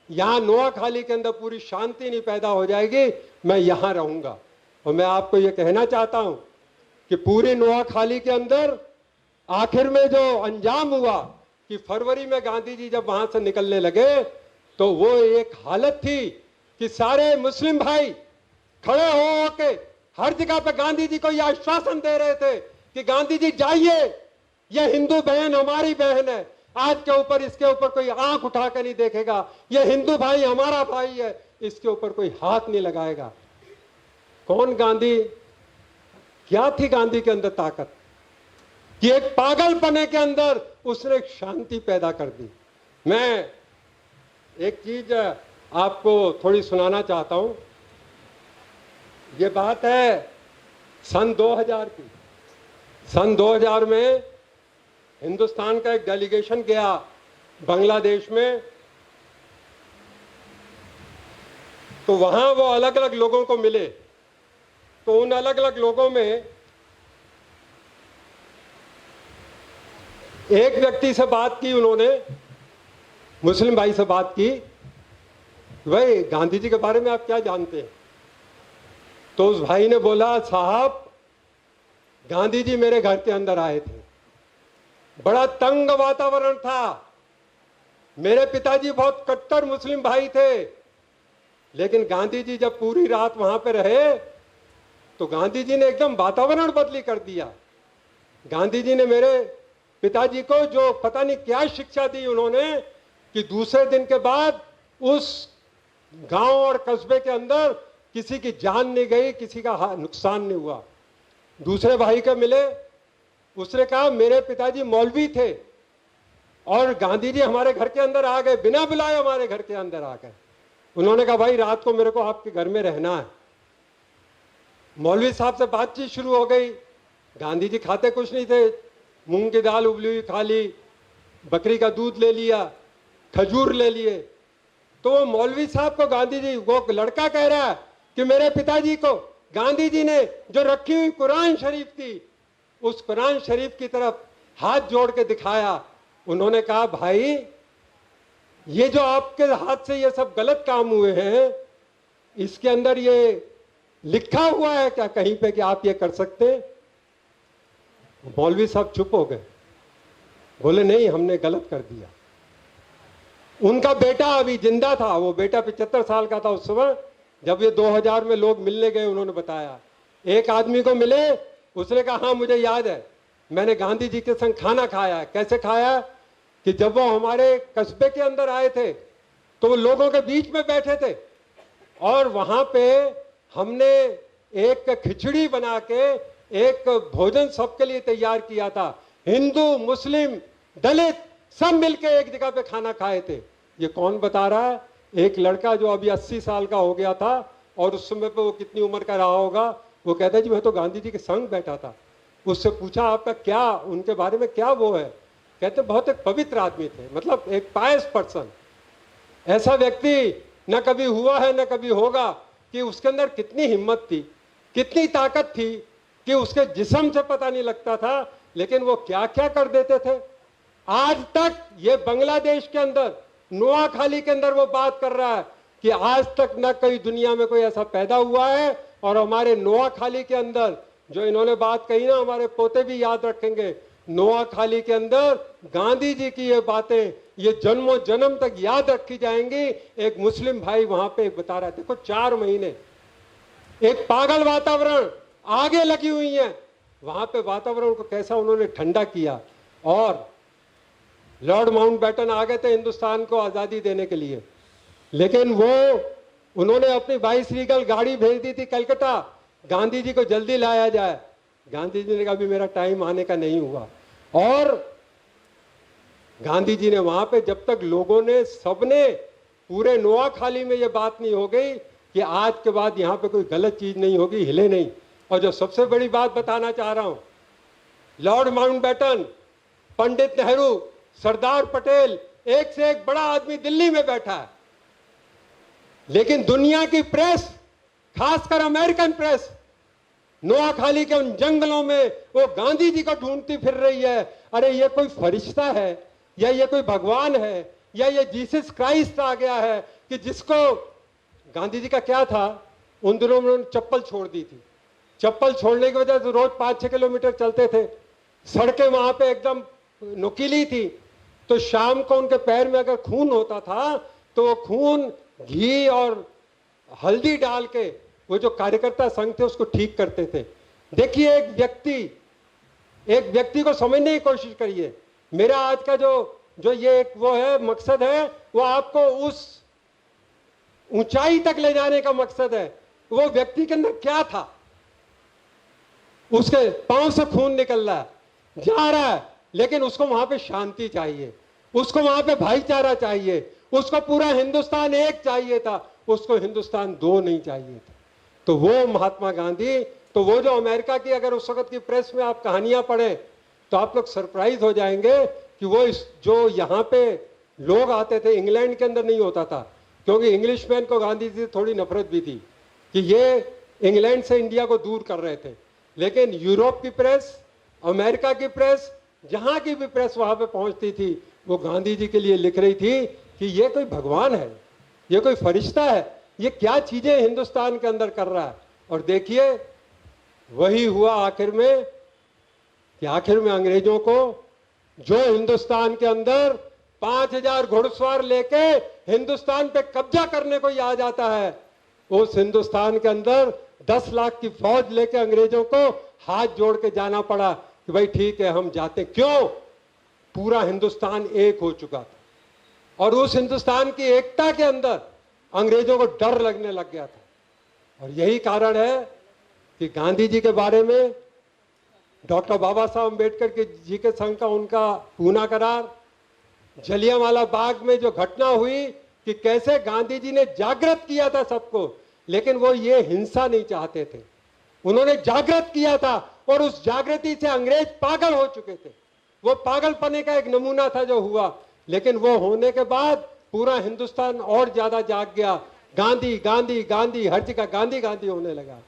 [SPEAKER 1] यहां नोआखाली के अंदर पूरी शांति नहीं पैदा हो जाएगी मैं यहां रहूंगा। और मैं आपको यह कहना चाहता हूं कि पूरी नोआखाली के अंदर आखिर में जो अंजाम हुआ कि फरवरी में गांधी जी जब वहां से निकलने लगे, तो वो एक हालत थी कि सारे मुस्लिम भाई खड़े हो के हर जगह पे गांधी जी को यह आश्वासन दे रहे थे कि गांधी जी जाइए, यह हिंदू बहन हमारी बहन है, आज के ऊपर इसके ऊपर कोई आंख उठा कर नहीं देखेगा, यह हिंदू भाई हमारा भाई है, इसके ऊपर कोई हाथ नहीं लगाएगा। कौन गांधी? क्या थी गांधी के अंदर ताकत कि एक पागलपने के अंदर उसने एक शांति पैदा कर दी। मैं एक चीज आपको थोड़ी सुनाना चाहता हूं। ये बात है सन 2000 की। सन 2000 में हिंदुस्तान का एक डेलीगेशन गया बांग्लादेश में, तो वहां वो अलग अलग लोगों को मिले। तो उन अलग अलग लोगों में एक व्यक्ति से बात की उन्होंने, मुस्लिम भाई से बात की, भाई गांधी जी के बारे में आप क्या जानते हैं? तो उस भाई ने बोला साहब गांधी जी मेरे घर के अंदर आए थे, बड़ा तंग वातावरण था, मेरे पिताजी बहुत कट्टर मुस्लिम भाई थे, लेकिन गांधी जी जब पूरी रात वहां पे रहे तो गांधी जी ने एकदम वातावरण बदली कर दिया। गांधी जी ने मेरे पिताजी को जो पता नहीं क्या शिक्षा दी उन्होंने कि दूसरे दिन के बाद उस गांव और कस्बे के अंदर किसी की जान नहीं गई, किसी का नुकसान नहीं हुआ। दूसरे भाई के मिले, उसने कहा मेरे पिताजी मौलवी थे और गांधी जी हमारे घर के अंदर आ गए, बिना बुलाए हमारे घर के अंदर आ गए। उन्होंने कहा भाई रात को मेरे को आपके घर में रहना है। मौलवी साहब से बातचीत शुरू हो गई। गांधी जी खाते कुछ नहीं थे, मूंग की दाल उबली हुई खा ली, बकरी का दूध ले लिया, खजूर ले लिए। तो वो मौलवी साहब को गांधी जी, वो लड़का कह रहा है कि मेरे पिताजी को गांधी जी ने जो रखी हुई कुरान शरीफ थी, उस कुरान शरीफ की तरफ हाथ जोड़ के दिखाया। उन्होंने कहा भाई ये जो आपके हाथ से ये सब गलत काम हुए हैं, इसके अंदर ये लिखा हुआ है क्या कहीं पे कि आप ये कर सकते हैं? मौलवी साहब चुप हो गए, बोले नहीं हमने गलत कर दिया। उनका बेटा अभी जिंदा था, वो बेटा 75 साल का था उस समय, जब ये 2000 में लोग मिलने गए उन्होंने बताया एक आदमी को मिले, उसने कहा हाँ मुझे याद है, मैंने गांधी जी के संग खाना खाया। कैसे खाया कि जब वो हमारे कस्बे के अंदर आए थे तो वो लोगों के बीच में बैठे थे और वहां पे हमने एक खिचड़ी बना के एक भोजन सबके लिए तैयार किया था। हिंदू, मुस्लिम, दलित सब मिलके एक जगह पे खाना खाए थे। ये कौन बता रहा है? एक लड़का जो अभी 80 साल का हो गया था और उस समय पे वो कितनी उम्र का रहा होगा, वो कहता है जी मैं तो गांधी जी के संग बैठा था। उससे पूछा आपका क्या, उनके बारे में क्या वो है? कहते बहुत एक पवित्र आदमी थे, मतलब एक पायस पर्सन। ऐसा व्यक्ति न कभी हुआ है न कभी होगा कि उसके अंदर कितनी हिम्मत थी, कितनी ताकत थी कि उसके जिस्म से पता नहीं लगता था, लेकिन वो क्या क्या कर देते थे। आज तक ये बांग्लादेश के अंदर, नोआखाली के अंदर वो बात कर रहा है कि आज तक न कहीं दुनिया में कोई ऐसा पैदा हुआ है। और हमारे नोआखाली के अंदर जो इन्होंने बात कही ना, हमारे पोते भी याद रखेंगे, नोआखाली के अंदर गांधी जी की ये बातें ये जन्मों जन्म तक याद रखी जाएंगी। एक मुस्लिम भाई वहां पे बता रहा है, देखो 4 महीने एक पागल वातावरण आगे लगी हुई है, वहां पे वातावरण को कैसा उन्होंने ठंडा किया। और लॉर्ड माउंटबेटन आ गए थे हिंदुस्तान को आजादी देने के लिए, लेकिन उन्होंने अपनी 22 रीगल गाड़ी भेज दी थी कलकत्ता, गांधी जी को जल्दी लाया जाए। गांधी जी ने कहा अभी मेरा टाइम आने का नहीं हुआ। और गांधी जी ने वहां पे जब तक लोगों ने, सबने, पूरे नोआखाली में ये बात नहीं हो गई कि आज के बाद यहां पे कोई गलत चीज नहीं होगी, हिले नहीं। और जो सबसे बड़ी बात बताना चाह रहा हूं, लॉर्ड माउंटबेटन, पंडित नेहरू, सरदार पटेल, एक से एक बड़ा आदमी दिल्ली में बैठा है, लेकिन दुनिया की प्रेस, खासकर अमेरिकन प्रेस, नोआखाली के उन जंगलों में वो गांधी जी को ढूंढती फिर रही है। अरे ये कोई फरिश्ता है या ये कोई भगवान है या ये जीसस क्राइस्ट आ गया है कि जिसको, गांधी जी का क्या था, उन दिनों में उन्होंने चप्पल छोड़ दी थी। चप्पल छोड़ने की वजह से रोज 5-6 किलोमीटर चलते थे, सड़कें वहां पे एकदम नुकीली थी, तो शाम को उनके पैर में अगर खून होता था तो वो खून घी और हल्दी डाल के वो जो कार्यकर्ता संघ थे उसको ठीक करते थे। देखिए एक व्यक्ति को समझने की कोशिश करिए। मेरा आज का जो ये एक वो है मकसद है, वो आपको उस ऊंचाई तक ले जाने का मकसद है। वो व्यक्ति के अंदर क्या था, उसके पांव से खून निकल रहा है, जा रहा है, लेकिन उसको वहां पे शांति चाहिए, उसको वहां पे भाईचारा चाहिए, उसको पूरा हिंदुस्तान एक चाहिए था, उसको हिंदुस्तान 2 नहीं चाहिए था। तो वो महात्मा गांधी, तो वो जो अमेरिका की अगर उस वक्त की प्रेस में आप कहानियां पढ़ें तो आप लोग सरप्राइज हो जाएंगे कि वो जो यहाँ पे लोग आते थे, इंग्लैंड के अंदर नहीं होता था, क्योंकि इंग्लिशमैन को गांधी जी से थोड़ी नफरत भी थी कि ये इंग्लैंड से इंडिया को दूर कर रहे थे। लेकिन यूरोप की प्रेस, अमेरिका की प्रेस, जहां की भी प्रेस वहां पे पहुंचती थी, वो गांधी जी के लिए लिख रही थी कि ये कोई भगवान है, ये कोई फरिश्ता है, ये क्या चीजें हिंदुस्तान के अंदर कर रहा है। और देखिए वही हुआ आखिर में कि आखिर में अंग्रेजों को, जो हिंदुस्तान के अंदर 5000 घुड़सवार लेके हिंदुस्तान पे कब्जा करने को ही आ जाता है, उस हिंदुस्तान के अंदर 10 लाख की फौज लेके अंग्रेजों को हाथ जोड़ के जाना पड़ा कि भाई ठीक है हम जाते। क्यों? पूरा हिंदुस्तान एक हो चुका था और उस हिंदुस्तान की एकता के अंदर अंग्रेजों को डर लगने लग गया था। और यही कारण है कि गांधी जी के बारे में डॉक्टर बाबा साहब अम्बेडकर जी के संग का उनका पूना करार, जलियांवाला बाग में जो घटना हुई कि कैसे गांधी जी ने जागृत किया था सबको, लेकिन वो ये हिंसा नहीं चाहते थे, उन्होंने जागृत किया था और उस जागृति से अंग्रेज पागल हो चुके थे। वो पागलपने का एक नमूना था जो हुआ, लेकिन वो होने के बाद पूरा हिंदुस्तान और ज्यादा जाग गया। गांधी गांधी गांधी, हर जगह गांधी गांधी होने लगा।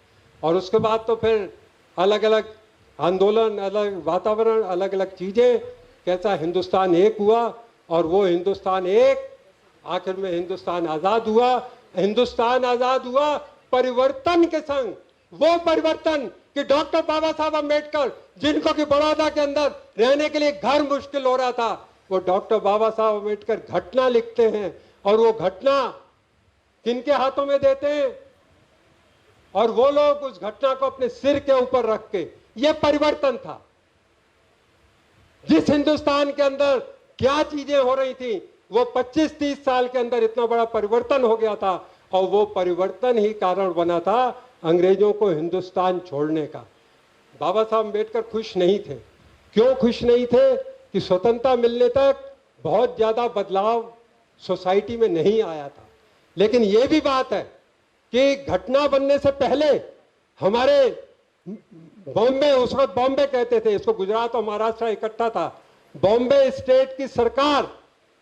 [SPEAKER 1] और उसके बाद तो फिर अलग अलग आंदोलन, अलग वातावरण, अलग अलग चीजें, कैसा हिंदुस्तान एक हुआ और वो हिंदुस्तान एक, आखिर में हिंदुस्तान आजाद हुआ। हिंदुस्तान आजाद हुआ परिवर्तन के संग, वो परिवर्तन कि डॉक्टर बाबा साहब अम्बेडकर, जिनको कि बड़ौदा के अंदर रहने के लिए घर मुश्किल हो रहा था, वो डॉक्टर बाबा साहब अम्बेडकर घटना लिखते हैं और वो घटना किनके हाथों में देते हैं? और वो लोग उस घटना को अपने सिर के ऊपर रख के, ये परिवर्तन था। जिस हिंदुस्तान के अंदर क्या चीजें हो रही थी, वो 25-30 साल के अंदर इतना बड़ा परिवर्तन हो गया था, और वो परिवर्तन ही कारण बना था अंग्रेजों को हिंदुस्तान छोड़ने का। बाबा साहब अम्बेडकर खुश नहीं थे। क्यों खुश नहीं थे? कि स्वतंत्रता मिलने तक बहुत ज्यादा बदलाव सोसाइटी में नहीं आया था। लेकिन यह भी बात है कि घटना बनने से पहले हमारे बॉम्बे, उस वक्त बॉम्बे कहते थे इसको, गुजरात और महाराष्ट्र इकट्ठा था, बॉम्बे स्टेट की सरकार,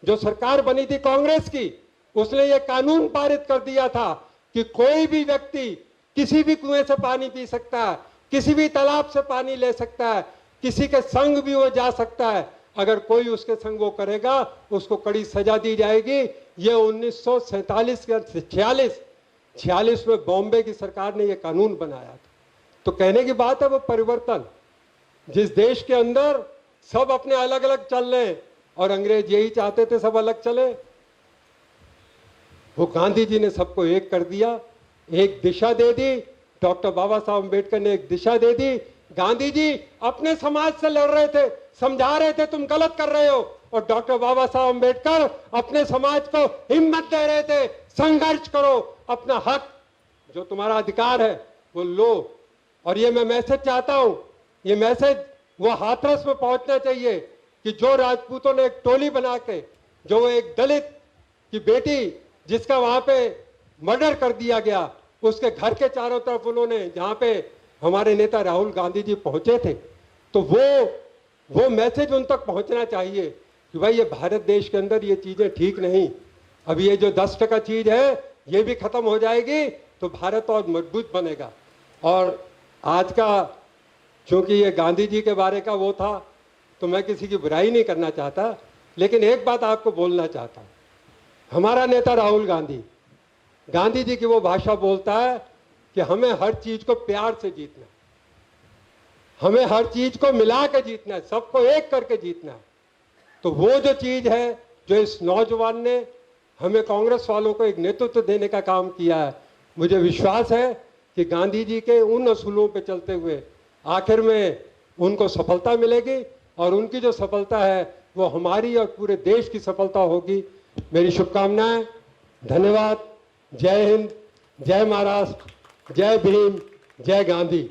[SPEAKER 1] जो सरकार बनी थी कांग्रेस की, उसने ये कानून पारित कर दिया था कि कोई भी व्यक्ति किसी भी कुएं से पानी पी सकता है, किसी भी तालाब से पानी ले सकता है, किसी के संग भी वो जा सकता है। अगर कोई उसके संग वो करेगा उसको कड़ी सजा दी जाएगी। ये 1947 के 46 में बॉम्बे की सरकार ने ये कानून बनाया था। तो कहने की बात है वो परिवर्तन, जिस देश के अंदर सब अपने अलग अलग चल रहे हैं और अंग्रेज यही चाहते थे सब अलग चले, वो गांधी जी ने सबको एक कर दिया, एक दिशा दे दी। डॉक्टर बाबा साहब अम्बेडकर ने एक दिशा दे दी। गांधी जी अपने समाज से लड़ रहे थे, समझा रहे थे तुम गलत कर रहे हो, और डॉक्टर बाबा साहब अम्बेडकर अपने समाज को हिम्मत दे रहे थे, संघर्ष करो, अपना हक जो तुम्हारा अधिकार है वो लो। और ये मैं मैसेज चाहता हूं, ये मैसेज वो हाथरस में पहुंचना चाहिए कि जो राजपूतों ने एक टोली बना के, जो एक दलित की बेटी जिसका वहां पे मर्डर कर दिया गया, उसके घर के चारों तरफ उन्होंने, जहां पे हमारे नेता राहुल गांधी जी पहुंचे थे, तो वो मैसेज उन तक पहुंचना चाहिए कि भाई ये भारत देश के अंदर ये चीजें ठीक नहीं। अब ये जो 10% चीज है ये भी खत्म हो जाएगी तो भारत और मजबूत बनेगा। और आज का, क्योंकि ये गांधी जी के बारे का वो था, तो मैं किसी की बुराई नहीं करना चाहता, लेकिन एक बात आपको बोलना चाहता हूं। हमारा नेता राहुल गांधी जी की वो भाषा बोलता है कि हमें हर चीज को प्यार से जीतना है, हमें हर चीज को मिला के जीतना है, सबको एक करके जीतना है। तो वो जो चीज है, जो इस नौजवान ने हमें कांग्रेस वालों को एक नेतृत्व देने का काम किया है, मुझे विश्वास है कि गांधी जी के उन असूलों पे चलते हुए आखिर में उनको सफलता मिलेगी, और उनकी जो सफलता है वो हमारी और पूरे देश की सफलता होगी। मेरी शुभकामनाएं। धन्यवाद। जय हिंद, जय महाराष्ट्र, जय भीम, जय गांधी।